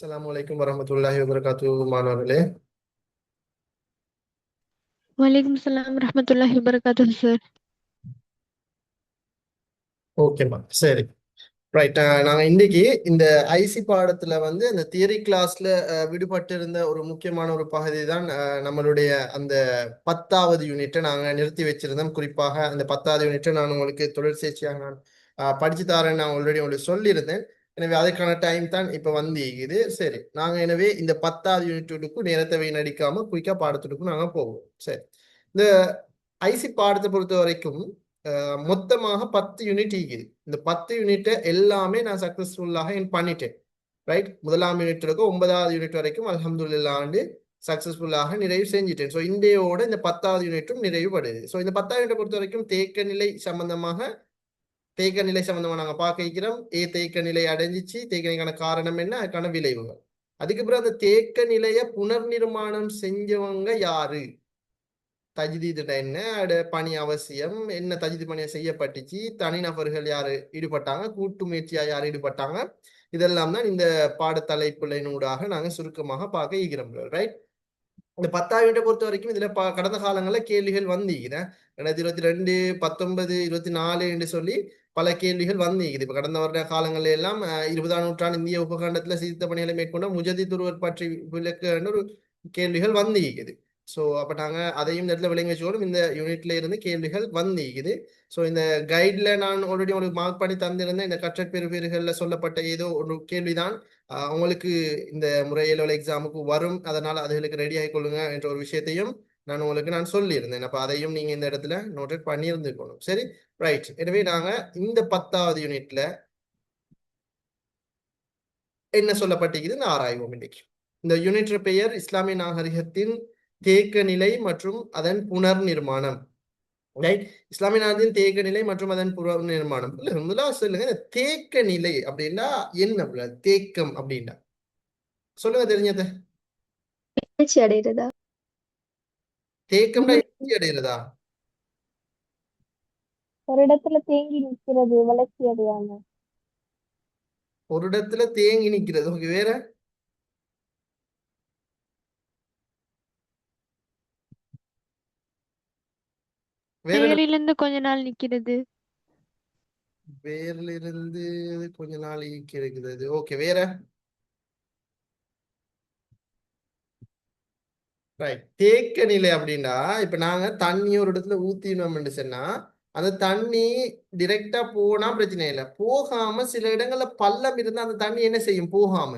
அஸ்ஸலாமு அலைக்கும் வரஹ்மத்துல்லாஹி வபரகாத்துஹு மாணவர்களே. வலைக்கும் சலாம் ரஹ்மத்துல்லாஹி வபரகாத்துஹு சார். ஓகேம்மா, சரி, ரைட். நாங்கள் இன்னைக்கு இந்த ஐசி பாடத்துல வந்து அந்த தியரி கிளாஸ்ல விடுபட்டு இருந்த ஒரு முக்கியமான ஒரு பகுதி தான் நம்மளுடைய அந்த 10வது யூனிட்டை நாங்கள் நிறுத்தி வச்சிருந்தோம். குறிப்பாக அந்த 10வது யூனிட்டை நான் உங்களுக்கு தொழில் சேர்ச்சியாக நான் படிச்சு தரேன். நான் ஆல்ரெடி உங்களுக்கு சொல்லியிருந்தேன். எனவே அதுக்கான டைம் தான் இப்போ வந்திருக்குது. சரி, நாங்கள் எனவே இந்த 10வது யூனிட்டுக்கும் நேரத்தை வீணடிக்காம குயிக்காக பாடத்துக்கும் நாங்கள் போவோம். சரி, இந்த ஐசி பாடத்தை பொறுத்த வரைக்கும் மொத்தமாக 10 யூனிட் இருக்குது. இந்த 10 யூனிட்டை எல்லாமே நான் சக்சஸ்ஃபுல்லாக பண்ணிட்டேன். ரைட், முதலாம் யூனிட் இருக்கும் 9வது யூனிட் வரைக்கும் அல்ஹம்துலில்லாஹ் ஆண்டு சக்சஸ்ஃபுல்லாக நிறைவு செஞ்சுட்டேன். ஸோ இன்றையோட இந்த 10வது யூனிட்டும் நிறைவுபடுது. ஸோ இந்த 10வது யூனிட்டை பொறுத்த வரைக்கும் தேக்க நிலை சம்பந்தமா நாங்கள் பார்க்க இருக்கிறோம். தேக்க நிலை அடைஞ்சிச்சு, தேக்க நிலைக்கான காரணம் என்ன, அதுக்கான விளைவுகள். அதுக்கப்புறம் அந்த தேக்க நிலையை புனர் நிர்மாணம் செஞ்சவங்க யாரு, தஜ்தீதுனா என்ன, பணி அவசியம் என்ன, தஜ்தீத் பணியை செய்யப்பட்டுச்சு, தனிநபர்கள் யாரு ஈடுபட்டாங்க, கூட்டு முயற்சியா யார் ஈடுபட்டாங்க, இதெல்லாம் தான் இந்த பாடத்தலைப்புகளினூடாக நாங்க சுருக்கமாக பார்க்க இருக்கிறோம். ரைட், இந்த 10வது பொறுத்த வரைக்கும் இதுல கடந்த காலங்களில் கேள்விகள் வந்தீங்க. 2022, 19, 24 என்று சொல்லி பல கேள்விகள் வந்தீங்க. இப்ப கடந்த வருட காலங்களில் எல்லாம் 20ஆம் நூற்றாண்டு இந்திய உபகண்டத்துல சீர்திருத்த பணிகளை மேற்கொண்ட முஜதித் ஒருவர் பற்றி விளக்க ஒரு கேள்விகள் வந்தீங்குது. ஸோ அப்போ நாங்கள் அதையும் இந்த இடத்துல விளங்கி வச்சுக்கணும். இந்த யூனிட்ல இருந்து கேள்விகள் வந்தீங்குது. ஸோ இந்த கைட்ல நான் ஆல்ரெடி உங்களுக்கு மார்க் பண்ணி தந்திருந்தேன். இந்த கற்றற்பெறுபேறுகளில் சொல்லப்பட்ட ஏதோ ஒரு கேள்விதான் உங்களுக்கு இந்த முறையில் எக்ஸாமுக்கு வரும். அதனால அதுகளுக்கு ரெடி ஆகி கொள்ளுங்க என்ற ஒரு விஷயத்தையும் நான் சொல்லியிருந்தேன். அப்போ அதையும் நீங்க இந்த இடத்துல நோட்டட் பண்ணியிருந்துக்கணும். சரி, ரைட். எனவே நாங்க இந்த 10வது யூனிட்ல என்ன சொல்லப்பட்டிருக்குதுன்னு ஆராய்வோம் இன்னைக்கு. இந்த யூனிட் பெயர் இஸ்லாமிய நாகரிகத்தின் தேக்க நிலை மற்றும் அதன் புனர் நிர்மாணம். ரைட், இஸ்லாமிய நாகரிகத்தின் தேக்க நிலை மற்றும் அதன் புனர் நிர்மாணம். இல்ல, முதலாவது சொல்லுங்க, இந்த தேக்க நிலை அப்படின்னா என்ன? தேக்கம் அப்படின்னா சொல்லுங்க தெரிஞ்சது. எழுச்சி அடைகிறதா? தேக்கம்னா எழுச்சி அடைகிறதா? ஒரு இடத்துல தேங்கி நிற்கிறது, வளர்ச்சி அடையாம. ஒரு இடத்துல தேங்கி நிக்கிறது. ஓகே, வேற? வேற என்ன? பெயரிலிருந்து கொஞ்ச நாள் நிக்கிறது. வேர்ல இருந்து கொஞ்ச நாள் இருக்கிறது. ஓகே, வேற? ரைட், தேக்க நிலை அப்படின்னா இப்ப நாங்க தண்ணி ஒரு இடத்துல ஊத்தினோம்னு சொன்னா அந்த தண்ணி டிரெக்டா போனா பிரச்சனை இல்லை. போகாம சில இடங்கள்ல பள்ளம் இருந்தா அந்த தண்ணி என்ன செய்யும்? போகாம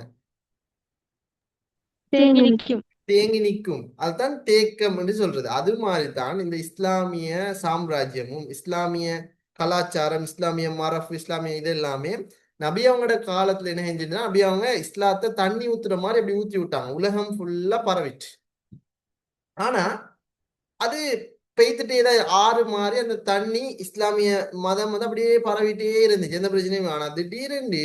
தேங்கி நிற்கும். தேங்கி நிற்கும். அதுதான் தேக்கம் என்று சொல்றது. அது மாதிரி தான் இந்த இஸ்லாமிய சாம்ராஜ்யமும் இஸ்லாமிய கலாச்சாரம், இஸ்லாமிய மரபு, இஸ்லாமிய இது எல்லாமே நபி அவங்களோட காலத்துல என்ன செஞ்சுன்னா, நபி அவங்க இஸ்லாத்தை தண்ணி ஊத்துற மாதிரி அப்படி ஊத்தி விட்டாங்க. உலகம் ஃபுல்லா பரவிட்டு. ஆனா அது பெய்த்துட்டே தான் ஆறு மாதிரி அந்த தண்ணி இஸ்லாமிய மதம் வந்து அப்படியே பரவிட்டே இருந்துச்சு, எந்த பிரச்சனையும். ஆனா திடீரென்று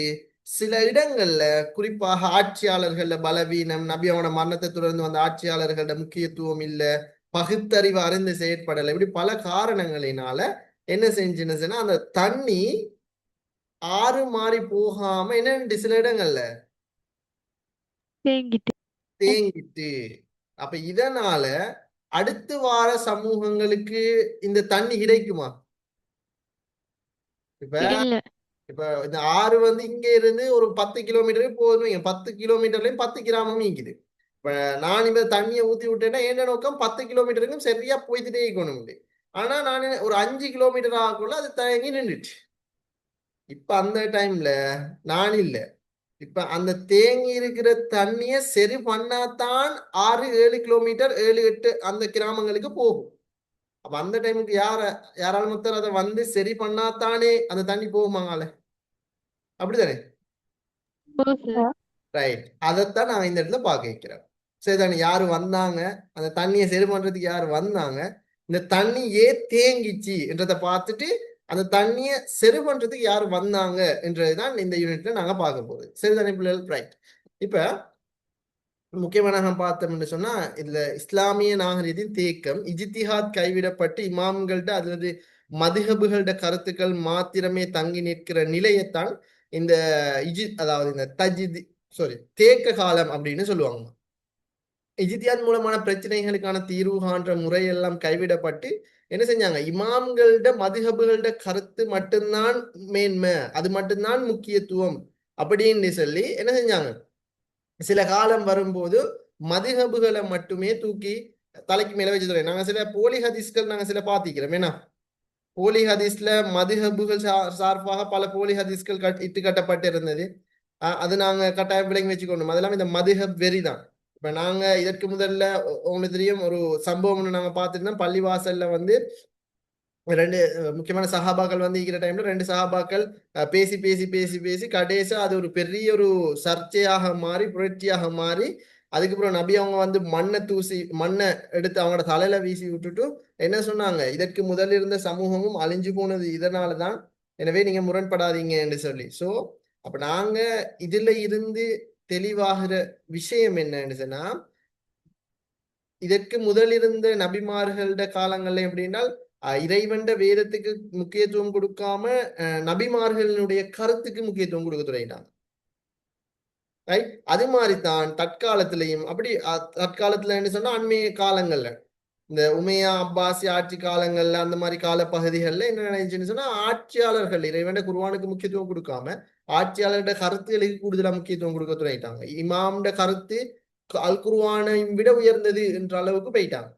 சில இடங்கள்ல, குறிப்பாக ஆட்சியாளர்கள பலவீனம், நபி அவனோட மரணத்தை தொடர்ந்து வந்த ஆட்சியாளர்களோட முக்கியத்துவம் இல்ல, பகுத்தறிவு அறிந்து செயற்படலை, இப்படி பல காரணங்களினால என்ன செஞ்சுன்னா அந்த தண்ணி ஆறு மாறி போகாம என்ன சில இடங்கள்ல தேங்கிட்டு. தேங்கிட்டு. அப்ப இதனால அடுத்து வார சமூகங்களுக்கு இந்த தண்ணி கிடைக்குமா? இப்ப இல்ல. இப்ப இந்த ஆறு வந்து இங்க இருந்து ஒரு 10 கிலோமீட்டருக்கு போகணும். 10 கிலோமீட்டர்லயும் 10 கிராமம் இருக்குது. இப்ப நான் இந்த தண்ணியை ஊத்தி விட்டேன்னா என்ன நோக்கம், 10 கிலோமீட்டருக்கும் சரியா போய்த்துட்டே இருக்கணும். ஆனா நான் ஒரு 5 கிலோமீட்டர் ஆகக்குள்ள அது தயங்கி நின்றுச்சு. இப்ப அந்த டைம்ல நான் இல்ல. இப்ப அந்த தேங்கி இருக்கிற தண்ணிய சரி பண்ணாதான் 6-7 கிலோமீட்டர் 7-8 அந்த கிராமங்களுக்கு போகும். அப்ப அந்த டைமுக்கு யாரால மொத்தம் அதை வந்து சரி பண்ணாத்தானே அந்த தண்ணி போகுமாங்கால, அப்படிதானே? ஓ சார். ரைட், அதைத்தான் நான் இந்த இடத்துல பார்க்க வைக்கிறேன். சரிதானே? யாரு வந்தாங்க, அந்த தண்ணியை சரி பண்றதுக்கு யாரு வந்தாங்க, இந்த தண்ணி ஏன் தேங்கிச்சு என்றதை பார்த்துட்டு அந்த தண்ணியை சரி பண்றதுக்கு யாரு வந்தாங்க என்றதுதான் இந்த யூனிட்ல நாங்க பார்க்க போகுது. சரிதானே பிள்ளைகள்? ரைட். இப்ப முக்கியமான நாம் பார்த்தோம்னு சொன்னா இதுல இஸ்லாமிய நாகரிகத்தின் தேக்கம், இஜ்திஹாத் கைவிடப்பட்டு இமாம்கள்ட்ட அல்லது மதுஹபுகளோட கருத்துக்கள் மாத்திரமே தங்கி நிற்கிற நிலையத்தான் இந்த அதாவது இந்த சாரி தேக்க காலம் அப்படின்னு சொல்லுவாங்க. இஜ்திஹாத் மூலமான பிரச்சனைகளுக்கான தீர்வு காண்ற முறையெல்லாம் கைவிடப்பட்டு என்ன செஞ்சாங்க, இமாம்களோட மதுஹபுகளோட கருத்து மட்டும்தான் மேன்மை, அது மட்டும்தான் முக்கியத்துவம் அப்படின்னு சொல்லி என்ன செஞ்சாங்க, சில காலம் வரும்போது மதுஹபுகளை மட்டுமே தூக்கி தலைக்கு மேல வச்சு சொல்றேன். நாங்க சில போலி ஹதீஸ்கள் நாங்க சில பாத்திக்கிறோம். ஏன்னா போலி ஹதீஸ்ல மதுஹபுகள் சார்பாக பல போலி ஹதீஸ்கள் இட்டு கட்டப்பட்டு இருந்தது. அது நாங்க கட்டாயம் விளங்கி வச்சுக்கணும். அதெல்லாம் இந்த மதுஹப் வெறி தான். இப்ப நாங்க இதற்கு முதல்ல உங்களுக்கு தெரியும் ஒரு சம்பவம் ஒண்ணு நாங்க பார்த்துட்டோம். பள்ளிவாசல்ல வந்து ரெண்டு முக்கியமான சஹாபாக்கள் வந்து இருக்கிற டைம்ல ரெண்டு சஹாபாக்கள் பேசி பேசி பேசி பேசி கடைசியா அது ஒரு பெரிய ஒரு சர்ச்சையாக மாறி புரட்சியாக மாறி அதுக்கப்புறம் நபி அவங்க வந்து மண்ணை எடுத்து அவங்களோட தலையில வீசி விட்டுட்டு என்ன சொன்னாங்க, இதற்கு முதல் இருந்த சமூகமும் அழிஞ்சு போனது இதனாலதான், எனவே நீங்க முரண்படாதீங்க என்று சொல்லி. சோ அப்ப நாங்க இதுல இருந்து தெளிவாகிற விஷயம் என்னன்னு சொன்னா, இதற்கு முதல் இருந்த நபிமார்கள்ட காலங்கள்ல எப்படின்னா இறைவன்ட வேதத்துக்கு முக்கியத்துவம் கொடுக்காம நபிமார்களுடைய கருத்துக்கு முக்கியத்துவம் கொடுக்க தொடங்கிட்டாங்க. ரைட், அது மாதிரி தான் தற்காலத்திலையும் அப்படி தற்காலத்துல என்ன சொன்னா அண்மைய காலங்கள்ல இந்த உமையா அப்பாசி ஆட்சி காலங்கள்ல அந்த மாதிரி கால பகுதிகளில் என்ன நினைச்சுன்னு சொன்னா ஆட்சியாளர்கள் இறைவன் குர்ஆனுக்கு முக்கியத்துவம் கொடுக்காம ஆட்சியாளர்கிட்ட கருத்துகளுக்கு கூடுதலா முக்கியத்துவம் கொடுக்க தொடங்கிட்டாங்க. இமாம்ட கருத்து அல் குர்ஆனை விட உயர்ந்தது என்ற அளவுக்கு போயிட்டாங்க.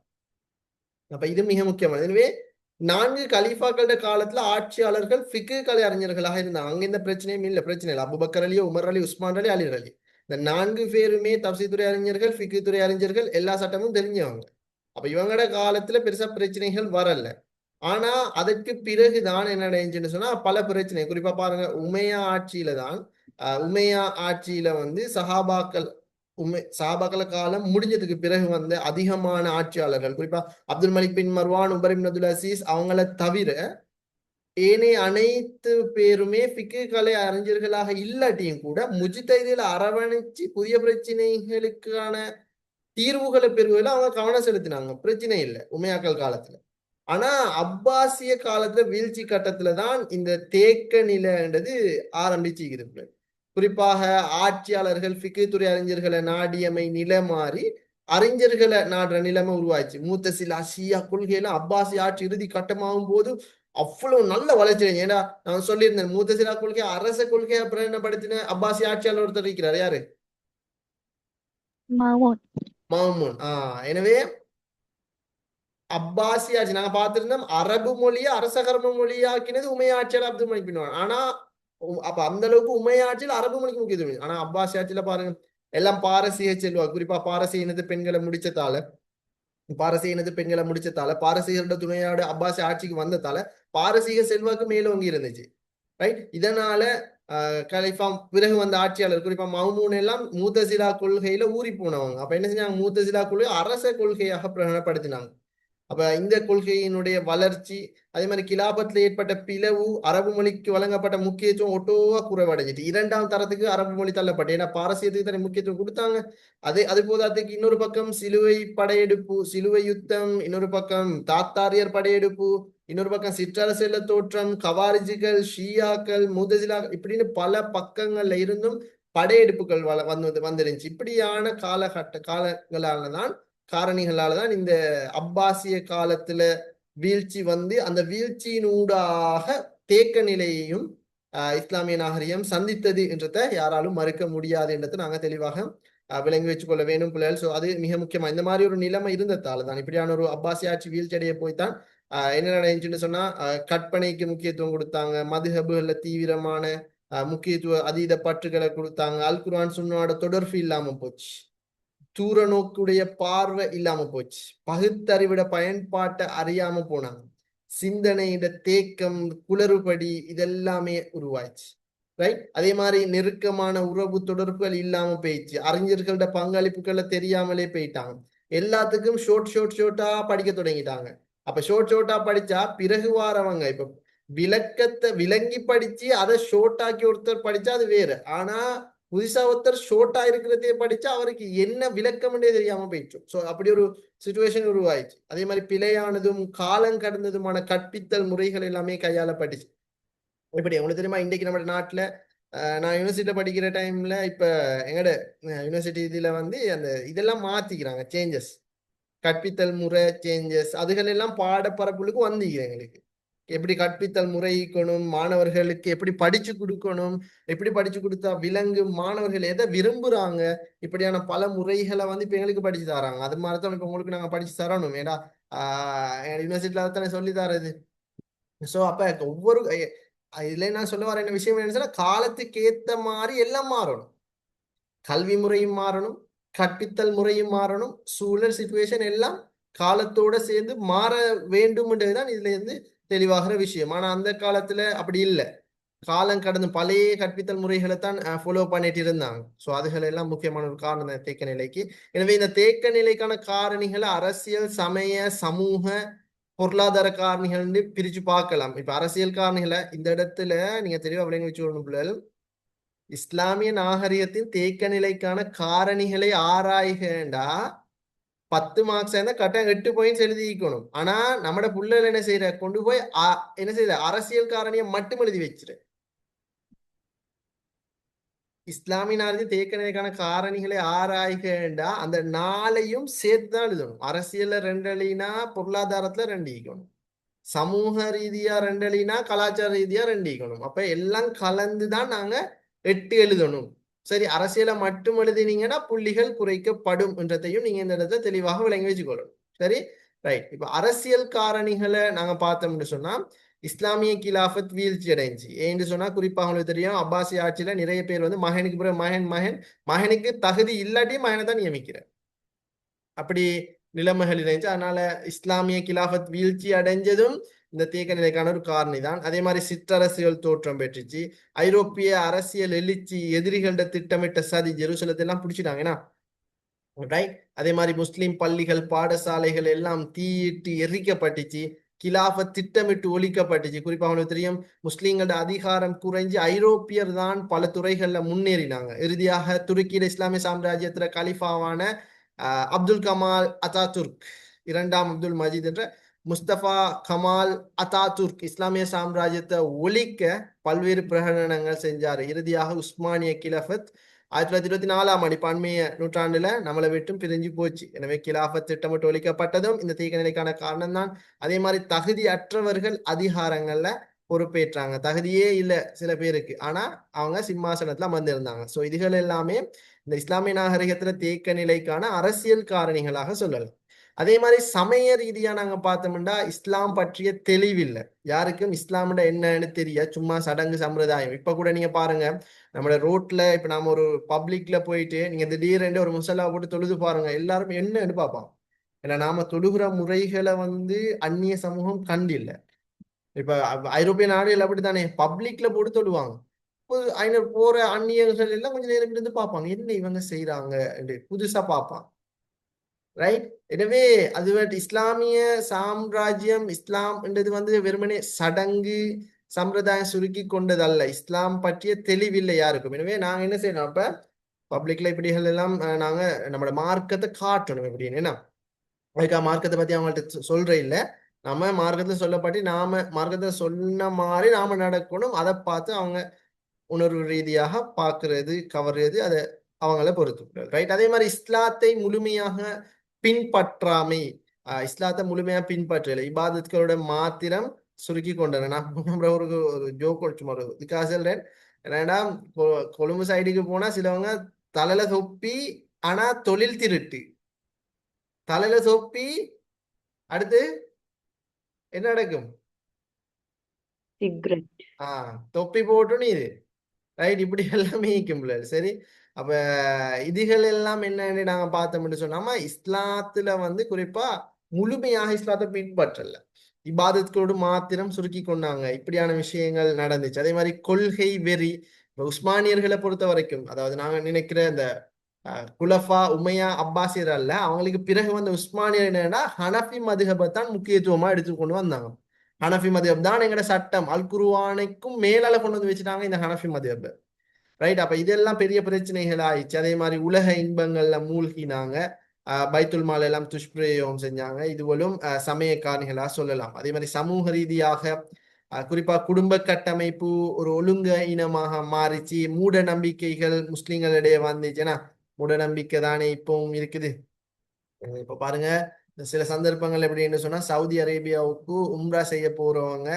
அப்ப இது மிக முக்கியமானது. எனவே 4 கலீஃபாக்களோட காலத்துல ஆட்சியாளர்கள் ஃபிக்கு கலை அறிஞர்களாக இருந்தாங்க. அங்க இந்த பிரச்சனையும் இல்லை, பிரச்சனை இல்லை. அபுபக்கர் அலி, உமர் அலி, உஸ்மான் அலி, அலி அலி இந்த 4 பேருமே தப்சீர் துறை அறிஞர்கள், ஃபிக்கு துறை அறிஞர்கள், எல்லா சட்டமும் தெரிஞ்சவங்க. அப்ப இவங்களோட காலத்துல பெருசா பிரச்சனைகள் வரல. ஆனா அதற்கு பிறகுதான் என்ன நடந்துச்சுன்னு சொன்னா பல பிரச்சனை, குறிப்பா பாருங்க உமையா ஆட்சியில தான் உமையா ஆட்சியில வந்து சஹாபாக்கள் காலம் முடிஞ்சதுக்கு பிறகு வந்து அதிகமான ஆட்சியாளர்கள், குறிப்பா அப்துல் மலிக் பின் மர்வான், உமர் இப்னு அப்துல் அசீஸ் அவங்கள தவிர ஏனைய அனைத்து பேருமே ஃபிக்கு கலை அறிஞர்களாக இல்லாட்டியும் கூட முஜ்தஹிதுல அரவணைச்சு புதிய பிரச்சனைகளுக்கான தீர்வுகளை பெறுவதில் அவங்க கவனம் செலுத்தினாங்க. பிரச்சனை இல்லை உமையாக்கள் காலத்துல. ஆனா அப்பாசிய காலத்துல வீழ்ச்சி கட்டத்துல தான் இந்த தேக்க நிலைன்றது ஆரம்பிச்சுக்கிறது. குறிப்பாக ஆட்சியாளர்கள் ஃபிக்கு துறை அறிஞர்களை நாடியமை நிலை மாறி அறிஞர்களை நாடுற நிலைமை உருவாச்சு. மூத்தசிலா ஷியா கொள்கையெல்லாம் அப்பாசி ஆட்சி இறுதி கட்டமாகும் போது அவ்வளவு நல்ல வளர்ச்சி. ஏன்னா நான் சொல்லியிருந்தேன் மூத்தசிலா கொள்கை அரச கொள்கையை பிரகடனப்படுத்தின அப்பாசி ஆட்சியாளர் ஒருத்தர் இருக்கிறார். யாரு? மாமூன். மாமூன். எனவே அப்பாசி ஆட்சி நாங்க பார்த்திருந்தோம். அரபு மொழியை அரசகர்ம மொழியாக்கினது உமையா ஆட்சியாளர் அப்துல் மலிக் பின். ஆனா அப்ப அந்த அளவுக்கு உமையா ஆட்சியில் அரபு மொழிக்கு முக்கியத்துவம். ஆனா அப்பாசி ஆட்சியில பாருங்க எல்லாம் பாரசீக செல்வா, குறிப்பா பாரசீக இனத்து பெண்களை முடிச்சதால பாரசீகரோட துணையோட அப்பாசி ஆட்சிக்கு வந்ததால பாரசீக செல்வாக்கு மேலோங்கி இருந்துச்சு. ரைட், இதனால கலிஃபா பிறகு வந்த ஆட்சியாளர் குறிப்பா மௌமூன் எல்லாம் மூத்தசிலா கொள்கையில ஊறி போனவங்க. அப்ப என்ன செஞ்சாங்க, மூத்தசிலா கொள்கை அரச கொள்கையாக பிரகடனப்படுத்தினாங்க. அப்ப இந்த கொள்கையினுடைய வளர்ச்சி, அதே மாதிரி கிலாபத்துல ஏற்பட்ட பிளவு, அரபு மொழிக்கு வழங்கப்பட்ட முக்கியத்துவம் ஒட்டோவா குறைவடைஞ்சிட்டு 2ஆம் தரத்துக்கு அரபு மொழி தள்ளப்பட்டு, ஏன்னா பாரசீகத்துக்கு தனி முக்கியத்துவம் கொடுத்தாங்க. அது போதாதுக்கு இன்னொரு பக்கம் சிலுவை படையெடுப்பு, சிலுவை யுத்தம், இன்னொரு பக்கம் தாத்தாரியர் படையெடுப்பு, இன்னொரு பக்கம் சிற்றரசியல தோற்றம், கவாரிஜிகள், ஷியாக்கள், முதசிலா இப்படின்னு பல பக்கங்கள்ல இருந்தும் படையெடுப்புகள் வந்துருந்துச்சு. இப்படியான காலங்களாலதான் காரணிகளாலதான் இந்த அப்பாசிய காலத்துல வீழ்ச்சி வந்து அந்த வீழ்ச்சியினூடாக தேக்க நிலையையும் இஸ்லாமிய நாகரிகம் சந்தித்தது என்றத யாராலும் மறுக்க முடியாது என்றதை நாங்க தெளிவாக விளங்கி வச்சுக்கொள்ள வேணும் பிள்ளைகள். சோ அது மிக முக்கியமா இந்த மாதிரி ஒரு நிலைமை இருந்ததால தான் இப்படியான ஒரு அப்பாசி ஆட்சி வீழ்ச்சி அடைய போய்தான் என்ன நடந்துச்சுன்னு சொன்னா கற்பனைக்கு முக்கியத்துவம் கொடுத்தாங்க, மதுஹபுகள்ல தீவிரமான முக்கியத்துவ அதீத பற்றுகளை கொடுத்தாங்க, அல் குர்ஆன் சுன்னாவோட தொடர்பு இல்லாம போச்சு, தூர நோக்குடைய பார்வை இல்லாம போச்சு, பகுத்தறிவிட பயன்பாட்டை அறியாம போனாங்க, சிந்தனையிட தேக்கம் குளறுபடி இதெல்லாமே உருவாச்சு. ரைட், அதே மாதிரி நெருக்கமான உறவு தொடர்புகள் இல்லாம போயிடுச்சு, அறிஞர்களோட பங்களிப்புகளை தெரியாமலே போயிட்டாங்க, எல்லாத்துக்கும் ஷோர்ட்டா படிக்க தொடங்கிட்டாங்க. அப்ப ஷோர்ட்டா படிச்சா பிறகு வாரவங்க இப்ப விளக்கத்தை விளங்கி படிச்சு அதை ஷோர்ட்டாக்கி ஒருத்தர் படிச்சா அது வேற. ஆனா புதுசா ஒருத்தர் ஷோர்ட்டா இருக்கிறதே படிச்சா அவருக்கு என்ன விளக்கம்ன்றே தெரியாம போயிடுச்சு. ஸோ அப்படி ஒரு சுச்சுவேஷன் உருவாயிடுச்சு. அதே மாதிரி பிழையானதும் காலம் கடந்ததுமான கற்பித்தல் முறைகள் எல்லாமே கையாளப்பட்டுச்சு. இப்படி உங்களுக்கு தெரியுமா, இன்றைக்கு நம்ம நாட்டுல நான் யூனிவர்சிட்டியில் படிக்கிற டைம்ல இப்போ எங்களோட யூனிவர்சிட்டி இதில் வந்து அந்த இதெல்லாம் மாற்றிக்கிறாங்க சேஞ்சஸ், கற்பித்தல் முறை சேஞ்சஸ், அதுகள் எல்லாம் பாடப்பரப்புகளுக்கு வந்தீங்க எங்களுக்கு. எப்படி கற்பித்தல் முறை இருக்கணும், மாணவர்களுக்கு எப்படி படிச்சு கொடுக்கணும், எப்படி படிச்சு கொடுத்தா விலங்கு, மாணவர்கள் எதை விரும்புறாங்க, இப்படியான பல முறைகளை வந்து இப்ப எங்களுக்கு படிச்சு தராங்க. அது மாதிரி தான் இப்ப உங்களுக்கு நாங்க படிச்சு தரணும். ஏன்னா யூனிவர்சிட்டியில தானே சொல்லி தரது. ஸோ அப்ப ஒவ்வொரு இதுல நான் சொல்ல வர என்ன விஷயம் என்னன்னு சொன்னா, காலத்துக்கு ஏத்த மாதிரி எல்லாம் மாறணும். கல்வி முறையும் மாறணும், கற்பித்தல் முறையும் மாறணும், சூழல் சிச்சுவேஷன் எல்லாம் காலத்தோட சேர்ந்து மாற வேண்டும்ன்றதுதான் இதுல இருந்து தெளிவாகிற விஷயம். ஆனா அந்த காலத்துல அப்படி இல்லை. காலம் கடந்து பழைய கற்பித்தல் முறைகளை தான் ஃபாலோ பண்ணிட்டு இருந்தாங்க. ஸோ அதுகள் எல்லாம் முக்கியமான ஒரு காரணம் தான் தேக்க நிலைக்கு. எனவே இந்த தேக்க நிலைக்கான காரணிகளை அரசியல், சமய, சமூக, பொருளாதார காரணிகள் பிரிச்சு பார்க்கலாம். இப்ப அரசியல் காரணிகளை இந்த இடத்துல நீங்க தெளிவா விளங்கி வச்சுக்கணும். இஸ்லாமிய நாகரிகத்தின் தேக்க நிலைக்கான காரணிகளை ஆராய்கண்டா 10 மார்க்ஸ் இருந்தா கட்டாயம் 8 பாயிண்ட்ஸ் எழுதிக்கணும். ஆனா நம்மட புள்ளல் என்ன செய்யற, கொண்டு போய் என்ன செய்யற, அரசியல் காரணியை மட்டும் எழுதி வச்சிரு. இஸ்லாமிய நாகரிகத்தின் தேக்க நிலைக்கான காரணிகளை ஆராய்கண்டா அந்த நாளையும் சேர்த்து தான் எழுதணும். அரசியல்ல 2 அழினா, பொருளாதாரத்துல 2 ஈக்கணும், சமூக ரீதியா 2 அழினா, கலாச்சார ரீதியா 2 ஈக்கணும். அப்ப எல்லாம் கலந்துதான் நாங்க 8 எழுதணும். சரி, அரசியலை மட்டும் எழுதினீங்கன்னா புள்ளிகள் குறைக்கப்படும் என்றதையும் நீங்க இந்த இடத்துல தெளிவாக விளங்கி வச்சுக்கொள்ளணும். சரி, ரைட். இப்ப அரசியல் காரணிகளை நாங்க பார்த்தோம்னு சொன்னா, இஸ்லாமிய கிலாஃபத் வீழ்ச்சி அடைஞ்சு. ஏன்னு சொன்னா குறிப்பாக உங்களுக்கு தெரியும், அப்பாசி ஆட்சியில நிறைய பேர் வந்து மகனுக்கு பிறகு மகனுக்கு தகுதி இல்லாட்டி மகனை தான் நியமிக்கிற அப்படி நிலைமைகள் இருந்துச்சு. அதனால இஸ்லாமிய கிலாஃபத் வீழ்ச்சி அடைஞ்சதும் இந்த தேக்க நிலைக்கான ஒரு காரணி தான். அதே மாதிரி சிற்றரசுகள் தோற்றம் பெற்றுச்சு. ஐரோப்பிய அரசியல் எழுச்சி, எதிரிகள திட்டமிட்ட சதி, ஜெருசலத்தை எல்லாம் பிடிச்சிட்டாங்கன்னா ரைட். அதே மாதிரி முஸ்லிம் பள்ளிகள், பாடசாலைகள் எல்லாம் தீயிட்டு எரிக்கப்பட்டுச்சு. கிலாஃபத் திட்டமிட்டு ஒழிக்கப்பட்டுச்சு. குறிப்பாக அவனுக்கு தெரியும், முஸ்லீம்களோட அதிகாரம் குறைஞ்சு ஐரோப்பியர் தான் பல துறைகள்ல முன்னேறினாங்க. இறுதியாக துருக்கியில இஸ்லாமிய சாம்ராஜ்யத்துல கலிஃபாவான அப்துல் கமால் அத்தாதுர்க், 2ஆம் அப்துல் மஜீத் என்ற முஸ்தபா கமால் அத்தாதுர்க் இஸ்லாமிய சாம்ராஜ்யத்தை ஒழிக்க பல்வேறு பிரகடனங்கள் செஞ்சாரு. இறுதியாக உஸ்மானிய கிலஃபத் 1924ஆம் ஆண்டு, அண்மைய நூற்றாண்டுல நம்மளை விட்டும் பிரிஞ்சு போச்சு. எனவே கிலாஃபத் திட்டமிட்டு ஒழிக்கப்பட்டதும் இந்த தீக்க நிலைக்கான காரணம் தான். அதே மாதிரி தகுதி அற்றவர்கள் அதிகாரங்கள்ல பொறுப்பேற்றாங்க. தகுதியே இல்லை சில பேருக்கு, ஆனா அவங்க சிம்மாசனத்துல அமர்ந்திருந்தாங்க. ஸோ இதுகள் எல்லாமே இந்த இஸ்லாமிய நாகரிகத்துல தேக்க நிலைக்கான அரசியல் காரணிகளாக சொல்லலாம். அதே மாதிரி சமய ரீதியா நாங்க பார்த்தோம்னா, இஸ்லாம் பற்றிய தெளிவில்லை. யாருக்கும் இஸ்லாம்ட என்னன்னு தெரிய, சும்மா சடங்கு சம்பிரதாயம். இப்ப கூட நீங்க பாருங்க, நம்மளோட ரோட்ல இப்ப நாம ஒரு பப்ளிக்ல போயிட்டு நீங்க திடீரென்று ஒரு முசல்லா போட்டு தொழுது பாருங்க, எல்லாரும் என்னன்னு பார்ப்பாங்க. ஏன்னா நாம தொழுகிற முறைகளை வந்து அந்நிய சமூகம் கண்டில்ல. இப்ப ஐரோப்பிய நாடுகள் அப்படித்தானே பப்ளிக்ல போட்டு தொழுவாங்க. போற அந்நியர்கள் எல்லாம் கொஞ்சம் நேரம் இருந்து பார்ப்பாங்க, என்ன இவங்க செய்யறாங்க, புதுசா பார்ப்பாங்க. ரைட். எனவே அது இஸ்லாமிய சாம்ராஜ்யம், இஸ்லாம் என்றது வந்து வெறுமனே சடங்கு சம்பிரதாயம் சுருக்கி கொண்டது அல்ல. இஸ்லாம் பற்றிய தெளிவில்லை யாருக்கும். எனவே நாங்க என்ன செய்யணும், அப்ப பப்ளிக்ல இப்படிகள் எல்லாம் நாங்க நம்மளோட மார்க்கத்தை காட்டணும். எப்படின்னு என்ன அதுக்காக மார்க்கத்தை பத்தி அவங்கள்ட்ட சொல்ற இல்லை. நம்ம மார்க்கத்துல சொல்லப்பட்டு நாம மார்க்கத்தை சொன்ன மாதிரி நாம நடக்கணும். அதை பார்த்து அவங்க உணர்வு ரீதியாக பார்க்கறது, கவர்றது, அதை அவங்கள பொறுத்து. ரைட். அதே மாதிரி இஸ்லாத்தை முழுமையாக பின்பற்றாமை, இஸ்லாத்தை முழுமையா பின்பற்றல, இபாதத்களோட மாத்திரம் சுருக்கி கொண்டன. நான் ஒரு ஜோக் சும்மா ஒரு இதுக்காக சொல்றேன். ஏன்னா கொழும்பு சைடுக்கு போனா சிலவங்க தலையில தொப்பி, ஆனா தொழில் திருட்டு. தலையில தொப்பி, அடுத்து என்ன நடக்கும்? சிகரெட். தொப்பி போட்டுன்னு இது ரைட். இப்படி எல்லாமே இருக்கும்ல. சரி, அப்ப இதுகள் எல்லாம் என்னன்னு நாங்க பார்த்தோம்னு சொன்னாம, இஸ்லாத்துல வந்து குறிப்பா முழுமையாக இஸ்லாத்தை பின்பற்றல, இபாதத்தோடு மாத்திரம் சுருக்கி கொண்டாங்க. இப்படியான விஷயங்கள் நடந்துச்சு. அதே மாதிரி கொள்கை வெறி. உஸ்மானியர்களை பொறுத்த வரைக்கும், அதாவது நாங்க நினைக்கிற இந்த குலஃபா, உமையா, அப்பாசியர் அல்ல, அவங்களுக்கு பிறகு வந்து உஸ்மானியர் என்னன்னா ஹனஃபி மதுஹபை தான் முக்கியத்துவமா எடுத்துக்கொண்டு வந்தாங்க. ஹனஃபி மதுஹப் தான் எங்கட சட்டம், அல் குர்ஆனுக்கும் மேலால கொண்டு வந்து வச்சுட்டாங்க இந்த ஹனஃபி மதுஹப். ரைட். அப்ப இதெல்லாம் பெரிய பிரச்சனைகள் ஆயிடுச்சு. அதே மாதிரி உலக இன்பங்கள்ல மூழ்கினாங்க. பைத்துல் மால் எல்லாம் துஷ்பிரயோகம் செஞ்சாங்க. இதுவரும் சமய காரணிகளா சொல்லலாம். அதே மாதிரி சமூக ரீதியாக குறிப்பா குடும்ப கட்டமைப்பு ஒரு ஒழுங்க இனமாக மாறிச்சு. மூட நம்பிக்கைகள் முஸ்லிம்களிடையே வந்துச்சுன்னா, மூட நம்பிக்கை தானே இப்பவும் இருக்குது. இப்ப பாருங்க, சில சந்தர்ப்பங்கள் எப்படின்னு சொன்னா, சவுதி அரேபியாவுக்கு உம்ரா செய்ய போறவங்க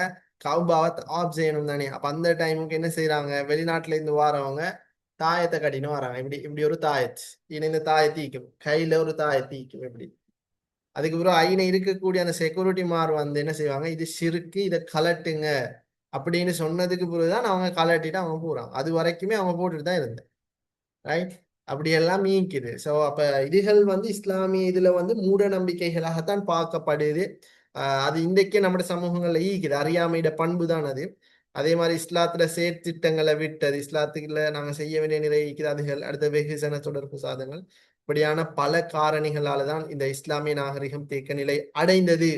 கௌபாவை ஆப் செய்யணும் தானே. அப்ப அந்த டைமுக்கு என்ன செய்யறாங்க, வெளிநாட்டுல இருந்து வாரவங்க தாயத்தை கட்டின்னு வராங்க. இப்படி இப்படி ஒரு தாயத்து, இந்த தாயத்தீக்கும் கையில ஒரு தாயத்தீக்கும் இப்படி. அதுக்கப்புறம் இருக்கக்கூடிய அந்த செக்யூரிட்டி மார் வந்து என்ன செய்வாங்க, இது ஷிருக்கு, இதை கலட்டுங்க அப்படின்னு சொன்னதுக்கு பிறகுதான் அவங்க கலட்டிட்டு அவங்க போறாங்க. அது வரைக்குமே அவங்க போட்டுட்டு தான் இருந்தாங்க. ரைட். அப்படியெல்லாம் நீக்குது. ஸோ அப்ப இதுகள் வந்து இஸ்லாமிய இதுல வந்து மூட நம்பிக்கைகளாகத்தான் பார்க்கப்படுது. அது இன்றைக்கே നമ്മുടെ சமூகங்கள்ல ஈக்குது. அறியாமையிட பண்பு தான் அது. அதே மாதிரி இஸ்லாத்துல செயற்திட்டங்களை விட்டது. இஸ்லாத்துக்குள்ள நாங்க செய்ய வேண்டிய நிறைய ஈக்குது. அதுகள் அடுத்த வெகுஜன தொடர்பு சாதனங்கள், இப்படியான பல காரணிகளால தான் இந்த இஸ்லாமிய நாகரிகம் தேக்க நிலை அடைந்தது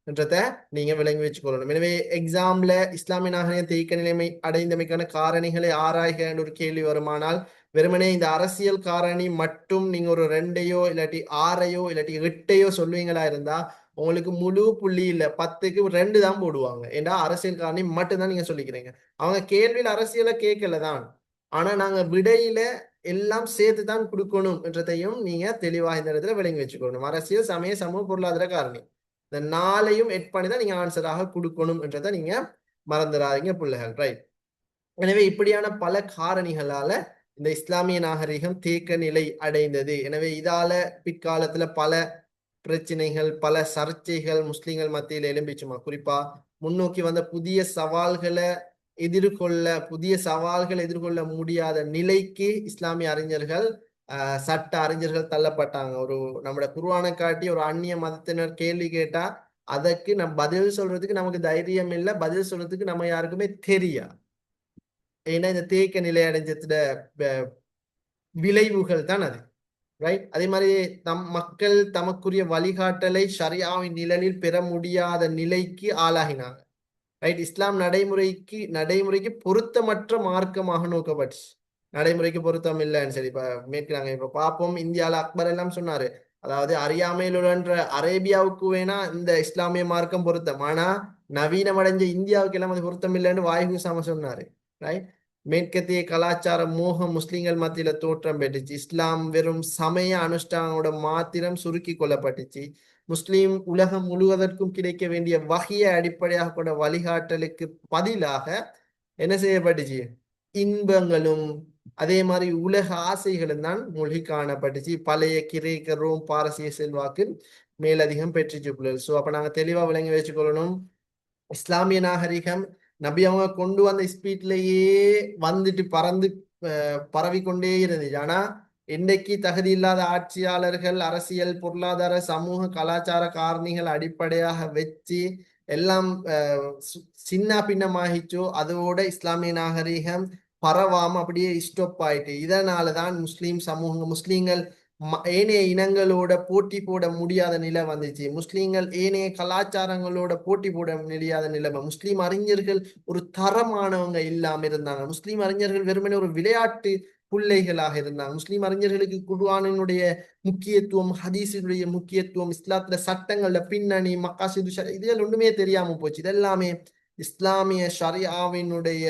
என்றத நீங்க விளங்கி வச்சுக்கொள்ளணும். எனவே எக்ஸாம்ல இஸ்லாமிய நாகரிகம் தேக்க நிலைமை அடைந்தமைக்கான காரணிகளை ஆராய்க என்ற ஒரு கேள்வி வருமானால், வெறுமனே இந்த அரசியல் காரணி மட்டும் நீங்க ஒரு 2ஐயோ இல்லாட்டி 6ஐயோ இல்லாட்டி 8ஐயோ சொல்லுவீங்களா இருந்தா உங்களுக்கு முழு புள்ளி இல்ல, 10க்கு 2 தான் போடுவாங்க. ஏன்னா அரசியல் காரணி மட்டும்தான் நீங்க சொல்லிக்கிறீங்க. அவங்க கேள்வியில் அரசியலை கேட்கல தான், ஆனா நாங்க விடையில எல்லாம் சேர்த்து தான் கொடுக்கணும் என்றதையும் நீங்க தெளிவா இந்த இடத்துல விளங்கி வச்சுக்கணும். அரசியல், சமய, சமூக, பொருளாதார காரணி, இந்த 4ஐயும் எட் பண்ணி தான் நீங்க ஆன்சராக கொடுக்கணும் என்றதை நீங்க மறந்துடாதீங்க பிள்ளைகள். ரைட். எனவே இப்படியான பல காரணிகளால இந்த இஸ்லாமிய நாகரிகம் தேக்க நிலை அடைந்தது. எனவே இதால பிற்காலத்துல பல பிரச்சனைகள், பல சர்ச்சைகள் முஸ்லிம்கள் மத்தியில் எழும்பிச்சுமா. குறிப்பா முன்னோக்கி வந்த புதிய சவால்களை எதிர்கொள்ள முடியாத நிலைக்கு இஸ்லாமிய அறிஞர்கள், சட்ட அறிஞர்கள் தள்ளப்பட்டாங்க. ஒரு நம்மளோட குர்ஆனை காட்டி ஒரு அந்நிய மதத்தினர் கேள்வி கேட்டா அதற்கு பதில் சொல்றதுக்கு நமக்கு தைரியம் இல்லை, பதில் சொல்றதுக்கு நம்ம யாருக்குமே தெரியா. ஏன்னா இந்த தேக்க நிலை அடைஞ்சதுட விளைவுகள் தான் அது. ரைட். அதே மாதிரி மக்கள் தமக்குரிய வழிகாட்டலை ஷரியாவின் நிழலில் பெற முடியாத நிலைக்கு ஆளாகினாங்க. ரைட். இஸ்லாம் நடைமுறைக்கு பொருத்தமற்ற மார்க்கமாக நோக்கப்பட்டுச்சு. நடைமுறைக்கு பொருத்தம் இல்லைன்னு சரி இப்ப மேற்கிறாங்க. இப்ப பார்ப்போம், இந்தியால அக்பர் எல்லாம் சொன்னாரு, அதாவது அறியாமையில் உழன்ற அரேபியாவுக்கு வேணா இந்த இஸ்லாமிய மார்க்கம் பொருத்தம், ஆனா நவீனம் அடைஞ்ச இந்தியாவுக்கு எல்லாம் அது பொருத்தம் இல்லைன்னு வாய்கூசாம சொன்னாரு. ரைட். மேற்கத்திய கலாச்சார மோகம் முஸ்லிம்கள் மத்தியில தோற்றம் பெற்றுச்சு. இஸ்லாம் வெறும் சமய அனுஷ்டானோட மாத்திரம் சுருக்கி கொள்ளப்பட்டுச்சு. முஸ்லிம் உலகம் முழுவதற்கும் கிடைக்க வேண்டிய வகையை அடிப்படையாக கொண்ட வழிகாட்டலுக்கு பதிலாக என்ன செய்யப்பட்டுச்சு, இன்பங்களும் அதே மாதிரி உலக ஆசைகளும் தான் மூழ்கி காணப்பட்டுச்சு. பழைய கிரேக்க, ரோம், பாரசீக செல்வாக்கு மேலதிகம் பெற்றுச்சு. ஸோ அப்ப நாங்க தெளிவா விளங்கி வச்சுக்கொள்ளணும், இஸ்லாமிய நாகரிகம் நபி அவங்க கொண்டு வந்த ஸ்பீட்லயே வந்துட்டு பரவி கொண்டே இருந்துச்சு. ஆனா இன்றைக்கு தகுதி இல்லாத ஆட்சியாளர்கள் அரசியல், பொருளாதார, சமூக, கலாச்சார காரணிகள் அடிப்படையாக வச்சு எல்லாம் சின்ன பின்னமாகிச்சோ, அதோட இஸ்லாமிய நாகரிகம் பரவாம அப்படியே ஸ்டாப் ஆயிட்டு. இதனாலதான் முஸ்லீம்கள் ஏனைய இனங்களோட போட்டி போட முடியாத நிலை வந்துச்சு. முஸ்லீம்கள் ஏனைய கலாச்சாரங்களோட போட்டி போட முடியாத நிலைமை. முஸ்லீம் அறிஞர்கள் ஒரு தரமானவங்க இல்லாம இருந்தாங்க. முஸ்லீம் அறிஞர்கள் வெறுமனே ஒரு விளையாட்டு பிள்ளைகளாக இருந்தாங்க. முஸ்லீம் அறிஞர்களுக்கு குர்ஆனினுடைய முக்கியத்துவம், ஹதீஸினுடைய முக்கியத்துவம், இஸ்லாத்துல சட்டங்கள பின்னணி, மக்காசிது இதெல்லாம் ஒண்ணுமே தெரியாம போச்சு. இதெல்லாமே இஸ்லாமிய ஷரியாவினுடைய